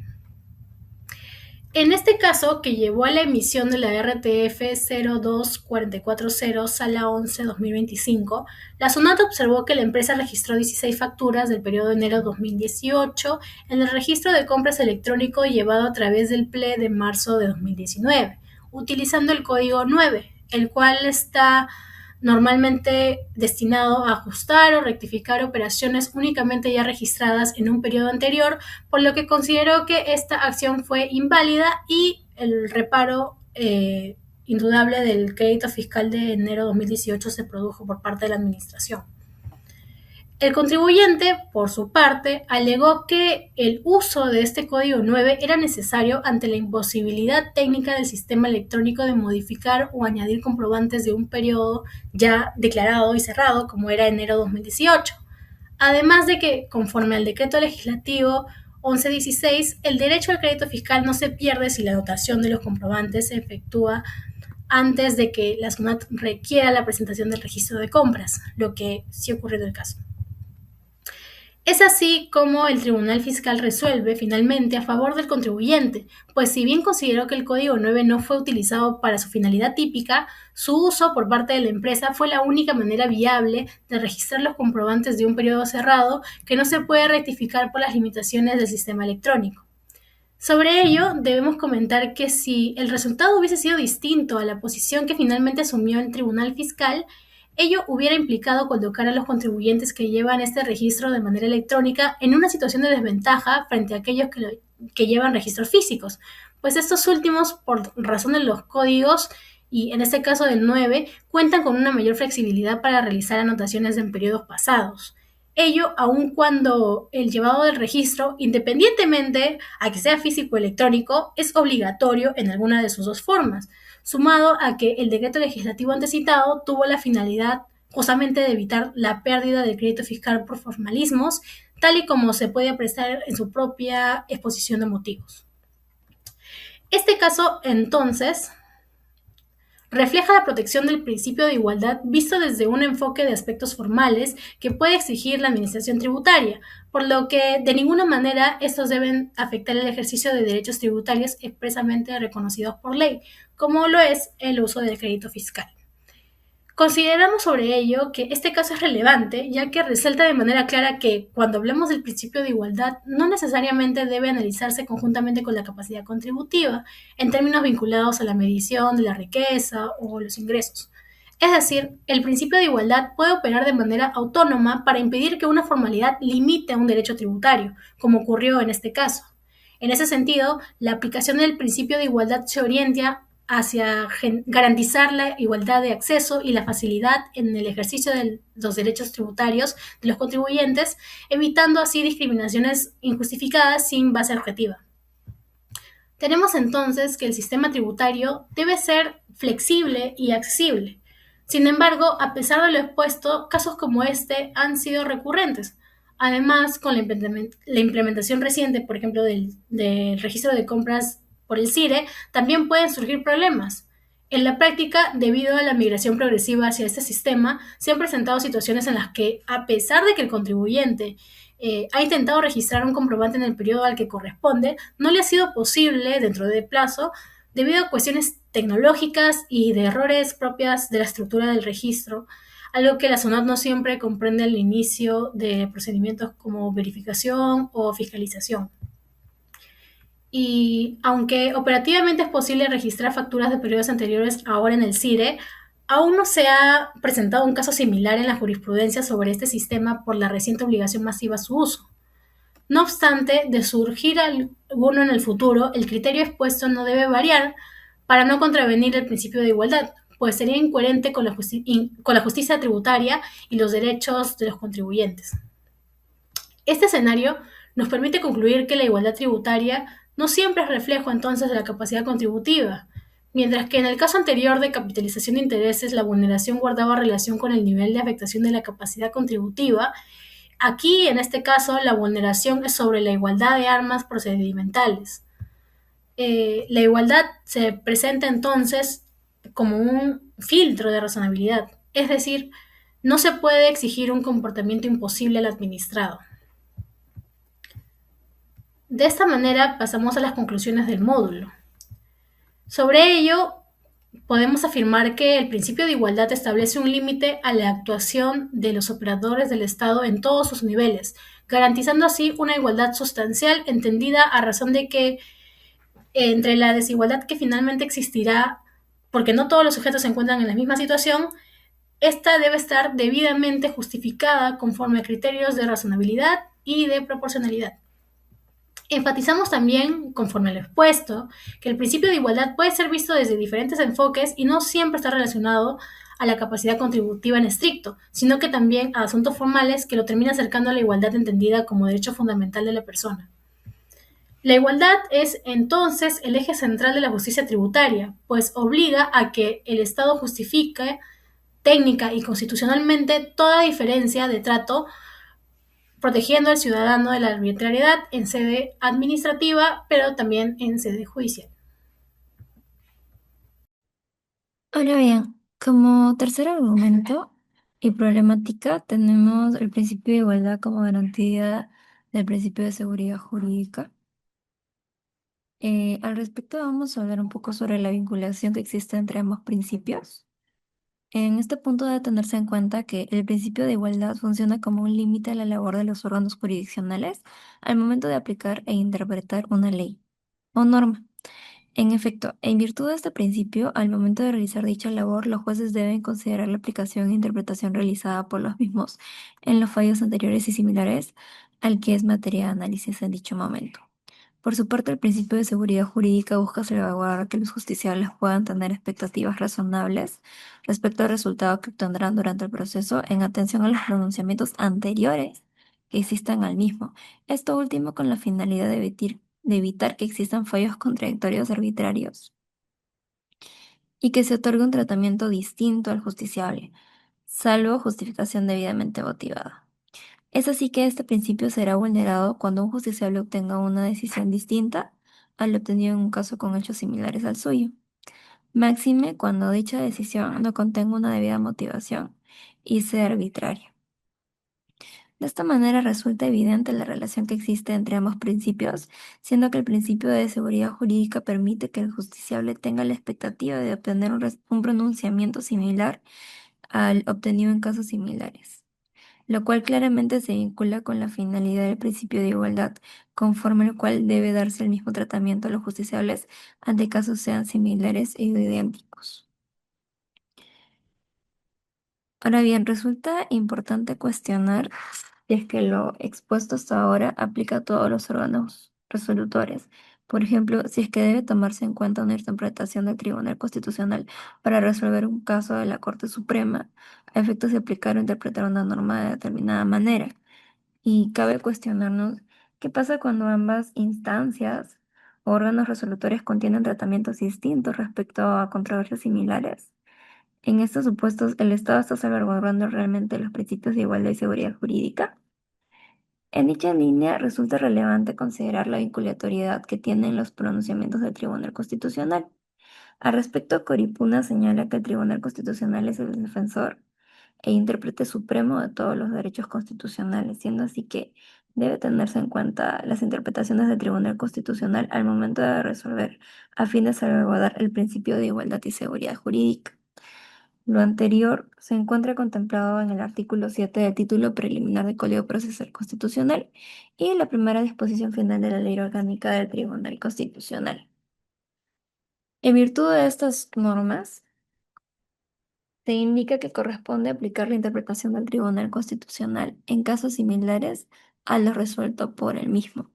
En este caso, que llevó a la emisión de la RTF 02440 Sala 11-2025, la SUNAT observó que la empresa registró 16 facturas del periodo de enero 2018 en el registro de compras electrónico llevado a través del PLE de marzo de 2019, utilizando el código 9, el cual está normalmente destinado a ajustar o rectificar operaciones únicamente ya registradas en un periodo anterior, por lo que consideró que esta acción fue inválida y el reparo indudable del crédito fiscal de enero de 2018 se produjo por parte de la administración. El contribuyente, por su parte, alegó que el uso de este código 9 era necesario ante la imposibilidad técnica del sistema electrónico de modificar o añadir comprobantes de un periodo ya declarado y cerrado, como era enero de 2018. Además de que, conforme al decreto legislativo 1116, el derecho al crédito fiscal no se pierde si la dotación de los comprobantes se efectúa antes de que la SUNAT requiera la presentación del registro de compras, lo que sí ocurrió en el caso. Es así como el Tribunal Fiscal resuelve finalmente a favor del contribuyente, pues si bien consideró que el Código 9 no fue utilizado para su finalidad típica, su uso por parte de la empresa fue la única manera viable de registrar los comprobantes de un periodo cerrado que no se puede rectificar por las limitaciones del sistema electrónico. Sobre ello, debemos comentar que si el resultado hubiese sido distinto a la posición que finalmente asumió el Tribunal Fiscal, ello hubiera implicado colocar a los contribuyentes que llevan este registro de manera electrónica en una situación de desventaja frente a aquellos que llevan registros físicos, pues estos últimos, por razón de los códigos, y en este caso del 9, cuentan con una mayor flexibilidad para realizar anotaciones en periodos pasados. Ello aun cuando el llevado del registro, independientemente a que sea físico o electrónico, es obligatorio en alguna de sus dos formas, sumado a que el decreto legislativo antecitado tuvo la finalidad justamente de evitar la pérdida del crédito fiscal por formalismos, tal y como se puede apreciar en su propia exposición de motivos. Este caso, entonces, refleja la protección del principio de igualdad visto desde un enfoque de aspectos formales que puede exigir la administración tributaria, por lo que de ninguna manera estos deben afectar el ejercicio de derechos tributarios expresamente reconocidos por ley, como lo es el uso del crédito fiscal. Consideramos sobre ello que este caso es relevante, ya que resalta de manera clara que cuando hablamos del principio de igualdad no necesariamente debe analizarse conjuntamente con la capacidad contributiva, en términos vinculados a la medición de la riqueza o los ingresos. Es decir, el principio de igualdad puede operar de manera autónoma para impedir que una formalidad limite un derecho tributario, como ocurrió en este caso. En ese sentido, la aplicación del principio de igualdad se orienta hacia garantizar la igualdad de acceso y la facilidad en el ejercicio de los derechos tributarios de los contribuyentes, evitando así discriminaciones injustificadas sin base objetiva. Tenemos entonces que el sistema tributario debe ser flexible y accesible. Sin embargo, a pesar de lo expuesto, casos como este han sido recurrentes. Además, con la implementación reciente, por ejemplo, del registro de compras por el CIRE, también pueden surgir problemas. En la práctica, debido a la migración progresiva hacia este sistema, se han presentado situaciones en las que, a pesar de que el contribuyente ha intentado registrar un comprobante en el periodo al que corresponde, no le ha sido posible dentro del plazo debido a cuestiones tecnológicas y de errores propias de la estructura del registro, algo que la SUNAT no siempre comprende al inicio de procedimientos como verificación o fiscalización. Y aunque operativamente es posible registrar facturas de periodos anteriores ahora en el CIRE, aún no se ha presentado un caso similar en la jurisprudencia sobre este sistema por la reciente obligación masiva a su uso. No obstante, de surgir alguno en el futuro, el criterio expuesto no debe variar para no contravenir el principio de igualdad, pues sería incoherente con la justicia tributaria y los derechos de los contribuyentes. Este escenario nos permite concluir que la igualdad tributaria no siempre es reflejo entonces de la capacidad contributiva, mientras que en el caso anterior de capitalización de intereses la vulneración guardaba relación con el nivel de afectación de la capacidad contributiva. Aquí, en este caso, la vulneración es sobre la igualdad de armas procedimentales. La igualdad se presenta entonces como un filtro de razonabilidad, es decir, no se puede exigir un comportamiento imposible al administrado. De esta manera pasamos a las conclusiones del módulo. Sobre ello, podemos afirmar que el principio de igualdad establece un límite a la actuación de los operadores del Estado en todos sus niveles, garantizando así una igualdad sustancial entendida a razón de que entre la desigualdad que finalmente existirá, porque no todos los sujetos se encuentran en la misma situación, Esta debe estar debidamente justificada conforme a criterios de razonabilidad y de proporcionalidad. Enfatizamos también, conforme a lo expuesto, que el principio de igualdad puede ser visto desde diferentes enfoques y no siempre está relacionado a la capacidad contributiva en estricto, sino que también a asuntos formales que lo termina acercando a la igualdad entendida como derecho fundamental de la persona. La igualdad es entonces el eje central de la justicia tributaria, pues obliga a que el Estado justifique técnica y constitucionalmente toda diferencia de trato, protegiendo al ciudadano de la arbitrariedad en sede administrativa, pero también en sede judicial. Ahora bien, como tercer argumento y problemática tenemos el principio de igualdad como garantía del principio de seguridad jurídica. Al respecto vamos a hablar un poco sobre la vinculación que existe entre ambos principios. En este punto debe tenerse en cuenta que el principio de igualdad funciona como un límite a la labor de los órganos jurisdiccionales al momento de aplicar e interpretar una ley o norma. En efecto, en virtud de este principio, al momento de realizar dicha labor, los jueces deben considerar la aplicación e interpretación realizada por los mismos en los fallos anteriores y similares al que es materia de análisis en dicho momento. Por su parte, el principio de seguridad jurídica busca salvaguardar que los justiciables puedan tener expectativas razonables respecto al resultado que obtendrán durante el proceso en atención a los pronunciamientos anteriores que existan al mismo. Esto último con la finalidad de evitar que existan fallos contradictorios arbitrarios y que se otorgue un tratamiento distinto al justiciable, salvo justificación debidamente motivada. Es así que este principio será vulnerado cuando un justiciable obtenga una decisión distinta al obtenido en un caso con hechos similares al suyo. Máxime cuando dicha decisión no contenga una debida motivación y sea arbitraria. De esta manera resulta evidente la relación que existe entre ambos principios, siendo que el principio de seguridad jurídica permite que el justiciable tenga la expectativa de obtener un pronunciamiento similar al obtenido en casos similares, lo cual claramente se vincula con la finalidad del principio de igualdad, conforme al cual debe darse el mismo tratamiento a los justiciables ante casos sean similares e idénticos. Ahora bien, resulta importante cuestionar si es que lo expuesto hasta ahora aplica a todos los órganos resolutores. Por ejemplo, si es que debe tomarse en cuenta una interpretación del Tribunal Constitucional para resolver un caso de la Corte Suprema, a efectos de aplicar o interpretar una norma de determinada manera. Y cabe cuestionarnos qué pasa cuando ambas instancias o órganos resolutores contienen tratamientos distintos respecto a controversias similares. En estos supuestos, ¿el Estado está salvaguardando realmente los principios de igualdad y seguridad jurídica? En dicha línea, resulta relevante considerar la vinculatoriedad que tienen los pronunciamientos del Tribunal Constitucional. Al respecto, Coripuna señala que el Tribunal Constitucional es el defensor e intérprete supremo de todos los derechos constitucionales, siendo así que debe tenerse en cuenta las interpretaciones del Tribunal Constitucional al momento de resolver, a fin de salvaguardar el principio de igualdad y seguridad jurídica. Lo anterior se encuentra contemplado en el artículo 7 del título preliminar del Código Procesal Constitucional y la primera disposición final de la Ley Orgánica del Tribunal Constitucional. En virtud de estas normas, se indica que corresponde aplicar la interpretación del Tribunal Constitucional en casos similares a los resueltos por el mismo.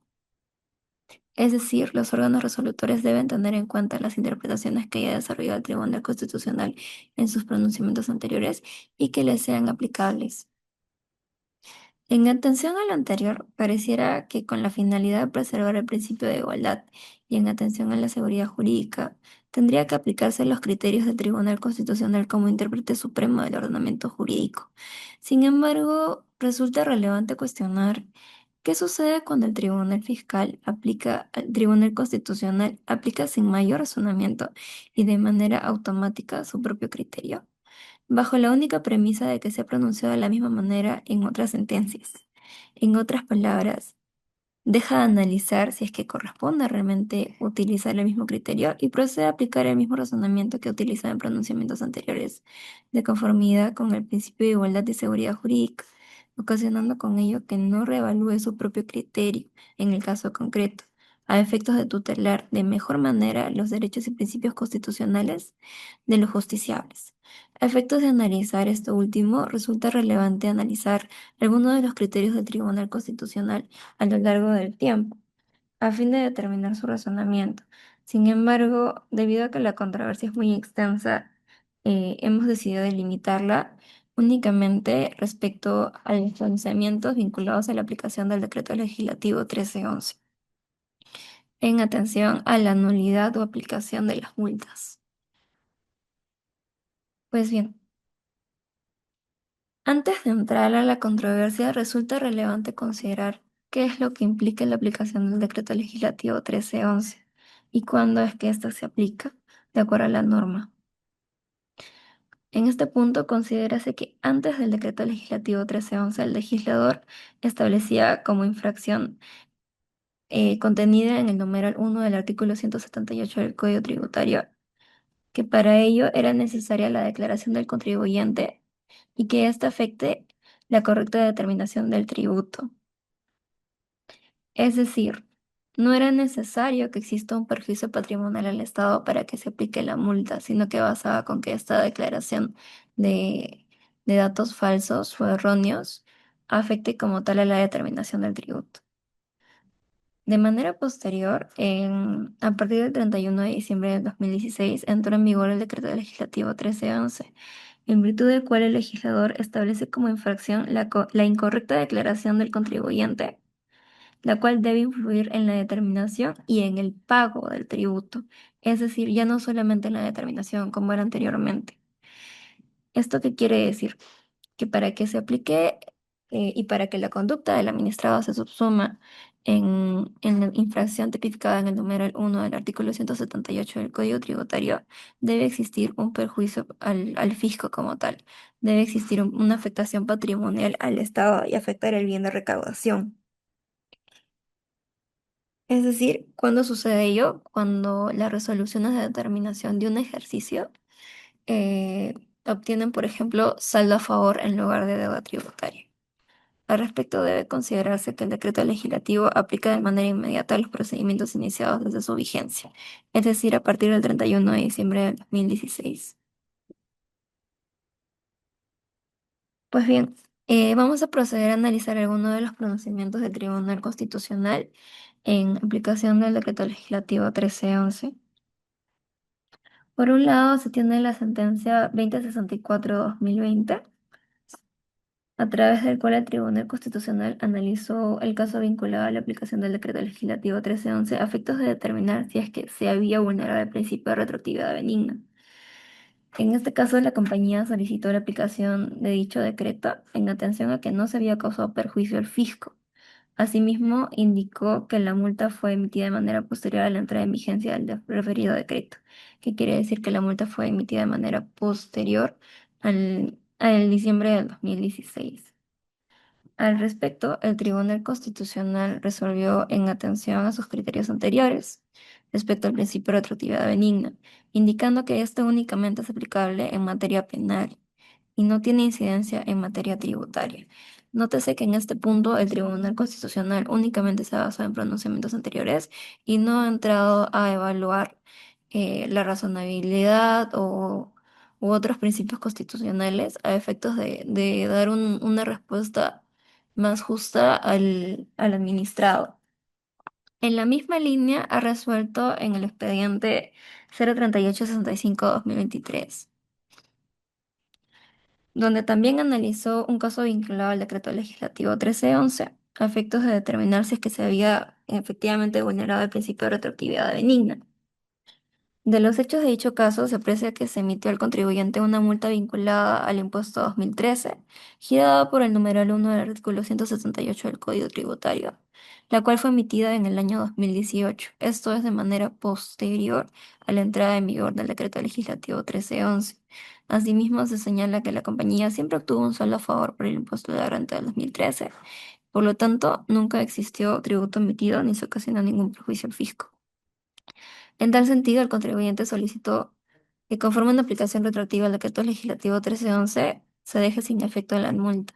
Es decir, los órganos resolutores deben tener en cuenta las interpretaciones que haya desarrollado el Tribunal Constitucional en sus pronunciamientos anteriores y que les sean aplicables. En atención a lo anterior, pareciera que con la finalidad de preservar el principio de igualdad y en atención a la seguridad jurídica, tendría que aplicarse los criterios del Tribunal Constitucional como intérprete supremo del ordenamiento jurídico. Sin embargo, resulta relevante cuestionar qué sucede cuando el Tribunal Constitucional aplica sin mayor razonamiento y de manera automática su propio criterio bajo la única premisa de que se ha pronunciado de la misma manera en otras sentencias. En otras palabras, deja de analizar si es que corresponde realmente utilizar el mismo criterio y procede a aplicar el mismo razonamiento que utiliza en pronunciamientos anteriores, de conformidad con el principio de igualdad y seguridad jurídica, ocasionando con ello que no reevalúe su propio criterio en el caso concreto, a efectos de tutelar de mejor manera los derechos y principios constitucionales de los justiciables. A efectos de analizar esto último, resulta relevante analizar algunos de los criterios del Tribunal Constitucional a lo largo del tiempo a fin de determinar su razonamiento. Sin embargo, debido a que la controversia es muy extensa, hemos decidido delimitarla únicamente respecto a los pronunciamientos vinculados a la aplicación del Decreto Legislativo 1311, en atención a la nulidad o aplicación de las multas. Pues bien, antes de entrar a la controversia, resulta relevante considerar qué es lo que implica la aplicación del Decreto Legislativo 1311 y cuándo es que ésta se aplica de acuerdo a la norma. En este punto, considérase que antes del Decreto Legislativo 1311, el legislador establecía como infracción contenida en el numeral 1 del artículo 178 del Código Tributario, que para ello era necesaria la declaración del contribuyente y que ésta afecte la correcta determinación del tributo. Es decir, no era necesario que exista un perjuicio patrimonial al Estado para que se aplique la multa, sino que bastaba con que esta declaración de, de datos falsos o erróneos afecte como tal a la determinación del tributo. De manera posterior, a partir del 31 de diciembre del 2016, entró en vigor el Decreto Legislativo 1311, en virtud del cual el legislador establece como infracción la incorrecta declaración del contribuyente, la cual debe influir en la determinación y en el pago del tributo, es decir, ya no solamente en la determinación como era anteriormente. ¿Esto qué quiere decir? Que para que se aplique y para que la conducta del administrado se subsuma en la infracción tipificada en el numeral 1 del artículo 178 del Código Tributario, debe existir un perjuicio al fisco como tal. Debe existir una afectación patrimonial al Estado y afectar el bien de recaudación. Es decir, ¿cuándo sucede ello? Cuando las resoluciones de determinación de un ejercicio eh, obtienen, por ejemplo, saldo a favor en lugar de deuda tributaria. Al respecto, debe considerarse que el decreto legislativo aplica de manera inmediata los procedimientos iniciados desde su vigencia, es decir, a partir del 31 de diciembre del 2016. Pues bien, vamos a proceder a analizar algunos de los pronunciamientos del Tribunal Constitucional en aplicación del decreto legislativo 1311. Por un lado, se tiene la sentencia 2064-2020, a través del cual el Tribunal Constitucional analizó el caso vinculado a la aplicación del Decreto Legislativo 1311 a efectos de determinar si es que se había vulnerado el principio de retroactividad benigna. En este caso, la compañía solicitó la aplicación de dicho decreto en atención a que no se había causado perjuicio al fisco. Asimismo, indicó que la multa fue emitida de manera posterior a la entrada en vigencia del referido decreto, que quiere decir que la multa fue emitida de manera posterior al diciembre del 2016. Al respecto, el Tribunal Constitucional resolvió en atención a sus criterios anteriores respecto al principio de retroactividad benigna, indicando que esto únicamente es aplicable en materia penal y no tiene incidencia en materia tributaria. Nótese que en este punto el Tribunal Constitucional únicamente se ha basado en pronunciamientos anteriores y no ha entrado a evaluar la razonabilidad u otros principios constitucionales a efectos de dar una respuesta más justa al administrado. En la misma línea ha resuelto en el expediente 03865-2023, donde también analizó un caso vinculado al decreto legislativo 1311, a efectos de determinar si es que se había efectivamente vulnerado el principio de retroactividad benigna. De los hechos de dicho caso, se aprecia que se emitió al contribuyente una multa vinculada al impuesto 2013, girada por el numeral 1 del artículo 178 del Código Tributario, la cual fue emitida en el año 2018. Esto es de manera posterior a la entrada en vigor del decreto legislativo 1311. Asimismo, se señala que la compañía siempre obtuvo un saldo a favor por el impuesto de la renta del 2013. Por lo tanto, nunca existió tributo emitido ni se ocasionó ningún perjuicio al fisco. En tal sentido, el contribuyente solicitó que conforme una aplicación retroactiva al decreto legislativo 1311 se deje sin efecto la multa.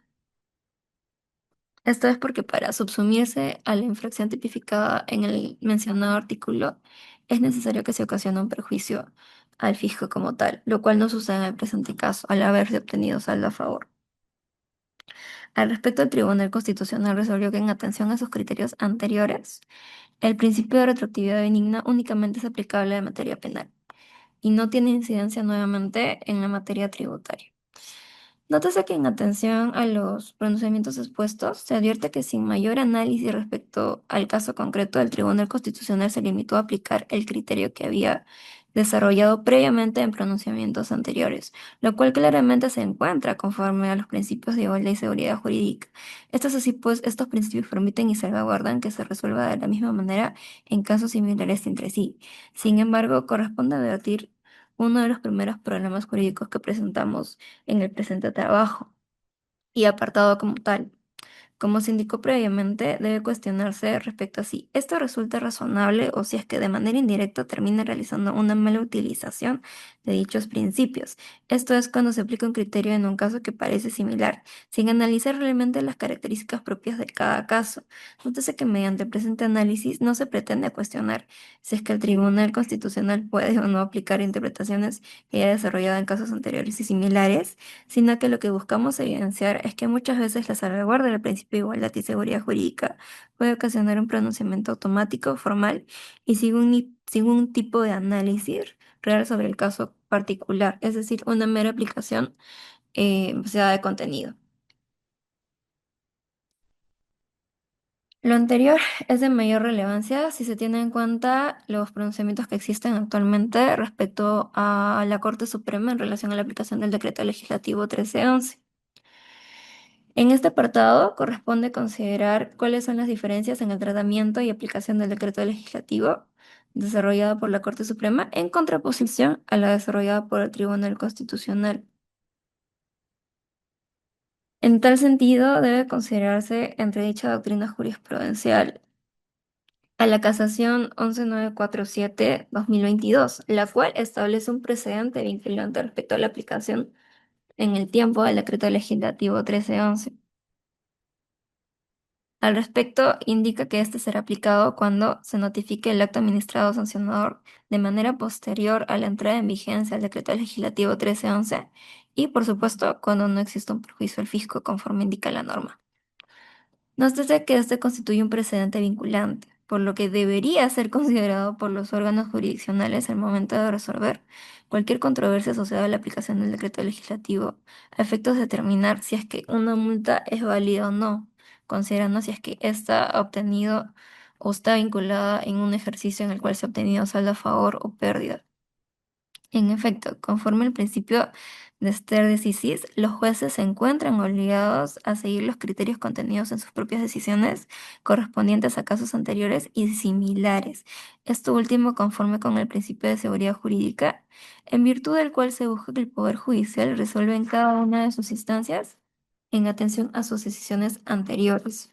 Esto es porque para subsumirse a la infracción tipificada en el mencionado artículo, es necesario que se ocasione un perjuicio al fisco como tal, lo cual no sucede en el presente caso, al haberse obtenido saldo a favor. Al respecto, el Tribunal Constitucional resolvió que en atención a sus criterios anteriores, el principio de retroactividad benigna únicamente es aplicable en materia penal y no tiene incidencia nuevamente en la materia tributaria. Nótese que en atención a los pronunciamientos expuestos, se advierte que sin mayor análisis respecto al caso concreto, el Tribunal Constitucional se limitó a aplicar el criterio que había desarrollado previamente en pronunciamientos anteriores, lo cual claramente se encuentra conforme a los principios de igualdad y seguridad jurídica. Esto es así, pues estos principios permiten y salvaguardan que se resuelva de la misma manera en casos similares entre sí. Sin embargo, corresponde advertir uno de los primeros problemas jurídicos que presentamos en el presente trabajo y apartado como tal. Como se indicó previamente, debe cuestionarse respecto a si esto resulta razonable o si es que de manera indirecta termina realizando una mala utilización de dichos principios. Esto es cuando se aplica un criterio en un caso que parece similar, sin analizar realmente las características propias de cada caso. Nótese que mediante el presente análisis no se pretende cuestionar si es que el Tribunal Constitucional puede o no aplicar interpretaciones que haya desarrollado en casos anteriores y similares, sino que lo que buscamos evidenciar es que muchas veces la salvaguarda del principio de igualdad y seguridad jurídica puede ocasionar un pronunciamiento automático, formal y sin un tipo de análisis real sobre el caso particular, es decir, una mera aplicación vaciada de contenido. Lo anterior es de mayor relevancia si se tiene en cuenta los pronunciamientos que existen actualmente respecto a la Corte Suprema en relación a la aplicación del Decreto Legislativo 1311. En este apartado corresponde considerar cuáles son las diferencias en el tratamiento y aplicación del decreto legislativo desarrollado por la Corte Suprema en contraposición a la desarrollada por el Tribunal Constitucional. En tal sentido, debe considerarse entre dicha doctrina jurisprudencial a la Casación 11947-2022, la cual establece un precedente vinculante respecto a la aplicación en el tiempo del decreto legislativo 1311. Al respecto, indica que este será aplicado cuando se notifique el acto administrado sancionador de manera posterior a la entrada en vigencia del decreto legislativo 1311 y, por supuesto, cuando no exista un perjuicio al fisco conforme indica la norma. Nótese que este constituye un precedente vinculante, por lo que debería ser considerado por los órganos jurisdiccionales al momento de resolver cualquier controversia asociada a la aplicación del decreto legislativo, a efectos de determinar si es que una multa es válida o no, considerando si es que ésta ha obtenido o está vinculada en un ejercicio en el cual se ha obtenido saldo a favor o pérdida. En efecto, conforme al principio de stare decisis, los jueces se encuentran obligados a seguir los criterios contenidos en sus propias decisiones correspondientes a casos anteriores y similares. Esto último conforme con el principio de seguridad jurídica, en virtud del cual se busca que el Poder Judicial resuelva en cada una de sus instancias en atención a sus decisiones anteriores.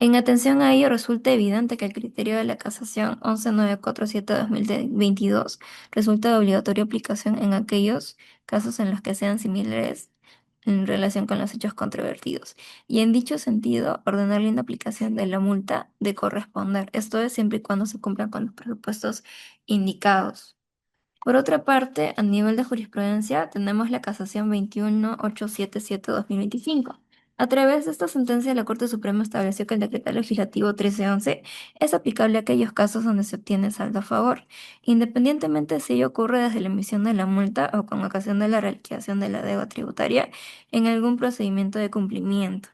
En atención a ello, resulta evidente que el criterio de la Casación 11947-2022 resulta de obligatoria aplicación en aquellos casos en los que sean similares en relación con los hechos controvertidos, y en dicho sentido, ordenar la inaplicación de la multa de corresponder, esto es siempre y cuando se cumplan con los presupuestos indicados. Por otra parte, a nivel de jurisprudencia, tenemos la Casación 21877-2025. A través de esta sentencia, la Corte Suprema estableció que el decreto legislativo 1311 es aplicable a aquellos casos donde se obtiene saldo a favor, independientemente si ello ocurre desde la emisión de la multa o con ocasión de la realización de la deuda tributaria en algún procedimiento de cumplimiento.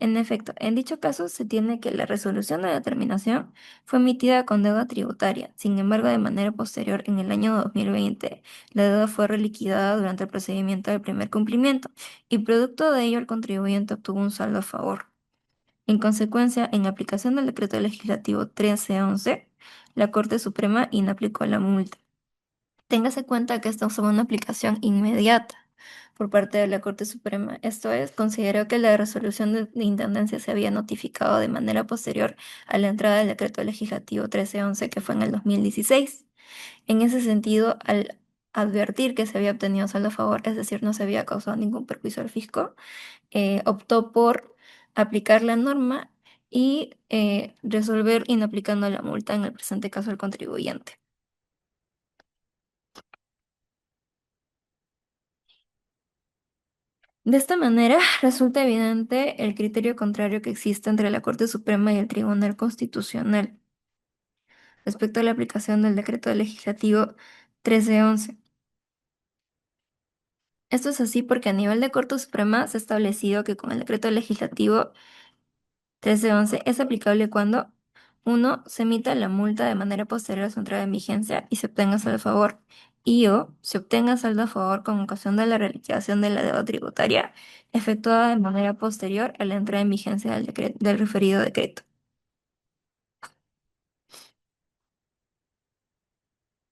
En efecto, en dicho caso se tiene que la resolución de determinación fue emitida con deuda tributaria. Sin embargo, de manera posterior, en el año 2020, la deuda fue reliquidada durante el procedimiento del primer cumplimiento y producto de ello el contribuyente obtuvo un saldo a favor. En consecuencia, en aplicación del decreto legislativo 1311, la Corte Suprema inaplicó la multa. Téngase cuenta que esta fue una aplicación inmediata por parte de la Corte Suprema. Esto es, consideró que la resolución de intendencia se había notificado de manera posterior a la entrada del decreto legislativo 1311, que fue en el 2016. En ese sentido, al advertir que se había obtenido saldo a favor, es decir, no se había causado ningún perjuicio al fisco, optó por aplicar la norma y resolver inaplicando la multa, en el presente caso al contribuyente. De esta manera, resulta evidente el criterio contrario que existe entre la Corte Suprema y el Tribunal Constitucional respecto a la aplicación del decreto legislativo 1311. Esto es así porque a nivel de Corte Suprema se ha establecido que con el decreto legislativo 1311 es aplicable cuando uno se emita la multa de manera posterior a su entrada en vigencia y se obtenga saldo a favor, y o se obtenga saldo a favor con ocasión de la realización de la deuda tributaria efectuada de manera posterior a la entrada en vigencia del referido decreto.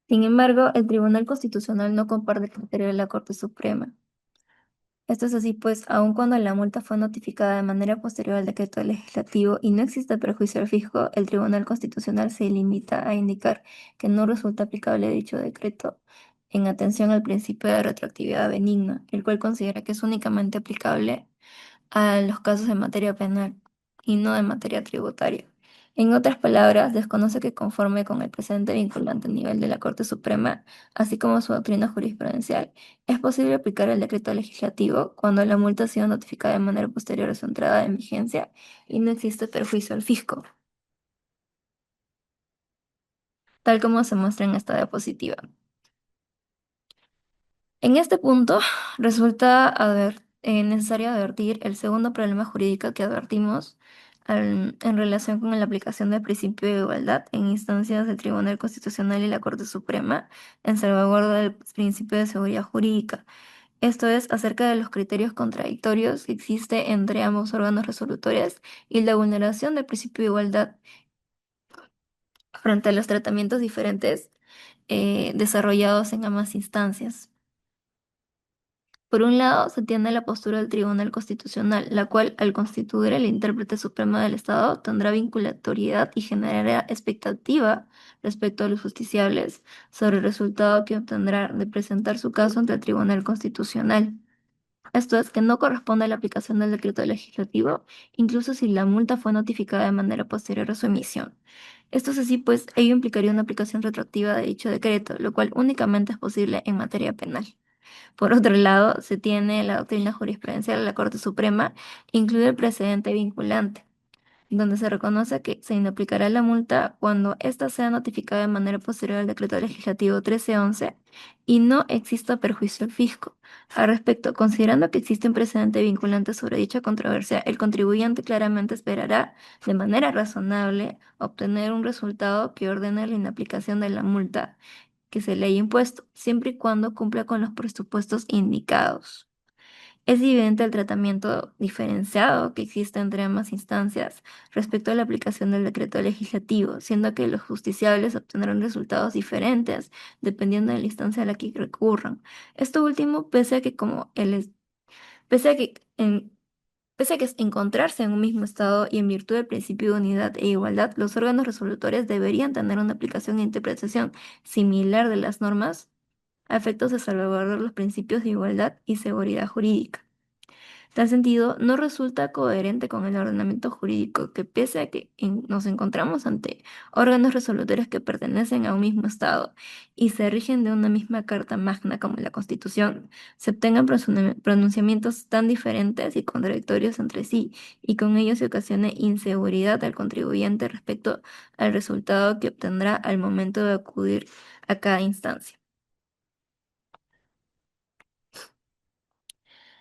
Sin embargo, el Tribunal Constitucional no comparte el criterio de la Corte Suprema. Esto es así, pues, aun cuando la multa fue notificada de manera posterior al decreto legislativo y no existe perjuicio al fisco, el Tribunal Constitucional se limita a indicar que no resulta aplicable dicho decreto en atención al principio de retroactividad benigna, el cual considera que es únicamente aplicable a los casos de materia penal y no de materia tributaria. En otras palabras, desconoce que conforme con el presente vinculante a nivel de la Corte Suprema, así como su doctrina jurisprudencial, es posible aplicar el decreto legislativo cuando la multa ha sido notificada de manera posterior a su entrada en vigencia y no existe perjuicio al fisco, tal como se muestra en esta diapositiva. En este punto, resulta necesario advertir el segundo problema jurídico que advertimos en relación con la aplicación del principio de igualdad en instancias del Tribunal Constitucional y la Corte Suprema en salvaguarda del principio de seguridad jurídica. Esto es acerca de los criterios contradictorios que existe entre ambos órganos resolutorios y la vulneración del principio de igualdad frente a los tratamientos diferentes desarrollados en ambas instancias. Por un lado, se tiene la postura del Tribunal Constitucional, la cual, al constituir el intérprete supremo del Estado, tendrá vinculatoriedad y generará expectativa respecto a los justiciables sobre el resultado que obtendrá de presentar su caso ante el Tribunal Constitucional. Esto es que no corresponde a la aplicación del decreto legislativo, incluso si la multa fue notificada de manera posterior a su emisión. Esto es así, pues ello implicaría una aplicación retroactiva de dicho decreto, lo cual únicamente es posible en materia penal. Por otro lado, se tiene la doctrina jurisprudencial de la Corte Suprema, incluye el precedente vinculante, donde se reconoce que se inaplicará la multa cuando ésta sea notificada de manera posterior al decreto legislativo 1311 y no exista perjuicio al fisco. Al respecto, considerando que existe un precedente vinculante sobre dicha controversia, el contribuyente claramente esperará, de manera razonable, obtener un resultado que ordene la inaplicación de la multa que se le haya impuesto, siempre y cuando cumpla con los presupuestos indicados. Es evidente el tratamiento diferenciado que existe entre ambas instancias respecto a la aplicación del decreto legislativo, siendo que los justiciables obtendrán resultados diferentes dependiendo de la instancia a la que recurran. Esto último, pese a que en Pese a que es encontrarse en un mismo estado y en virtud del principio de unidad e igualdad, los órganos resolutorios deberían tener una aplicación e interpretación similar de las normas a efectos de salvaguardar los principios de igualdad y seguridad jurídica. Tal sentido, no resulta coherente con el ordenamiento jurídico que pese a que nos encontramos ante órganos resolutorios que pertenecen a un mismo Estado y se rigen de una misma Carta Magna como la Constitución, se obtengan pronunciamientos tan diferentes y contradictorios entre sí y con ello se ocasione inseguridad al contribuyente respecto al resultado que obtendrá al momento de acudir a cada instancia.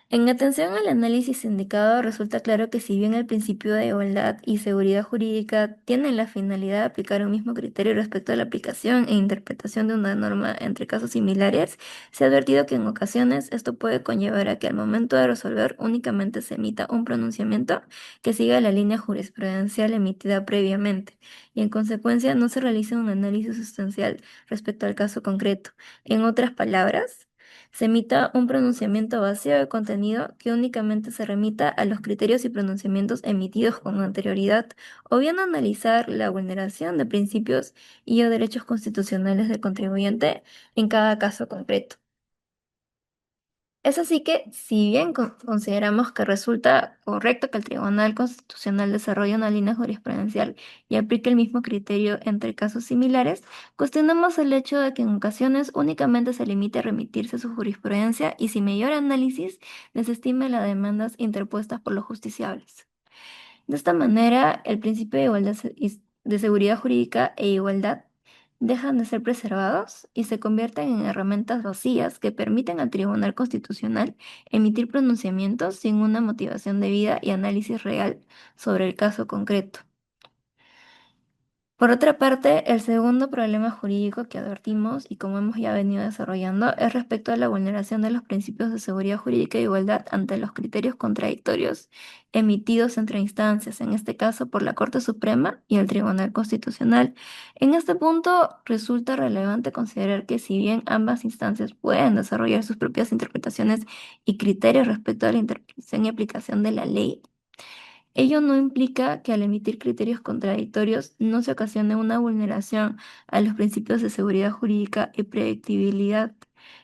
En atención al análisis indicado, resulta claro que si bien el principio de igualdad y seguridad jurídica tienen la finalidad de aplicar un mismo criterio respecto a la aplicación e interpretación de una norma entre casos similares, se ha advertido que en ocasiones esto puede conllevar a que al momento de resolver únicamente se emita un pronunciamiento que siga la línea jurisprudencial emitida previamente y en consecuencia no se realice un análisis sustancial respecto al caso concreto. En otras palabras, se emita un pronunciamiento vacío de contenido que únicamente se remita a los criterios y pronunciamientos emitidos con anterioridad, o bien analizar la vulneración de principios y o derechos constitucionales del contribuyente en cada caso concreto. Es así que, si bien consideramos que resulta correcto que el Tribunal Constitucional desarrolle una línea jurisprudencial y aplique el mismo criterio entre casos similares, cuestionamos el hecho de que en ocasiones únicamente se limite a remitirse a su jurisprudencia y sin mayor análisis desestime las demandas interpuestas por los justiciables. De esta manera, el principio de igualdad de seguridad jurídica e igualdad dejan de ser preservados y se convierten en herramientas vacías que permiten al Tribunal Constitucional emitir pronunciamientos sin una motivación debida y análisis real sobre el caso concreto. Por otra parte, el segundo problema jurídico que advertimos y como hemos ya venido desarrollando es respecto a la vulneración de los principios de seguridad jurídica e igualdad ante los criterios contradictorios emitidos entre instancias, en este caso por la Corte Suprema y el Tribunal Constitucional. En este punto resulta relevante considerar que si bien ambas instancias pueden desarrollar sus propias interpretaciones y criterios respecto a la interpretación y aplicación de la ley, ello no implica que al emitir criterios contradictorios no se ocasione una vulneración a los principios de seguridad jurídica y predictibilidad.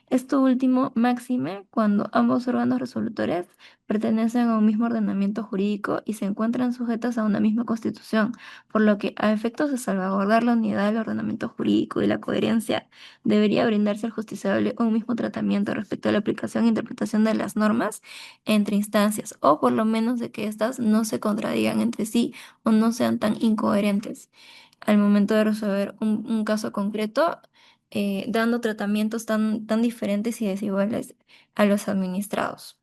Esto último máxime cuando ambos órganos resolutores pertenecen a un mismo ordenamiento jurídico y se encuentran sujetos a una misma constitución, por lo que a efectos de salvaguardar la unidad del ordenamiento jurídico y la coherencia, debería brindarse al justiciable un mismo tratamiento respecto a la aplicación e interpretación de las normas entre instancias, o por lo menos de que éstas no se contradigan entre sí o no sean tan incoherentes al momento de resolver un caso concreto, dando tratamientos tan diferentes y desiguales a los administrados.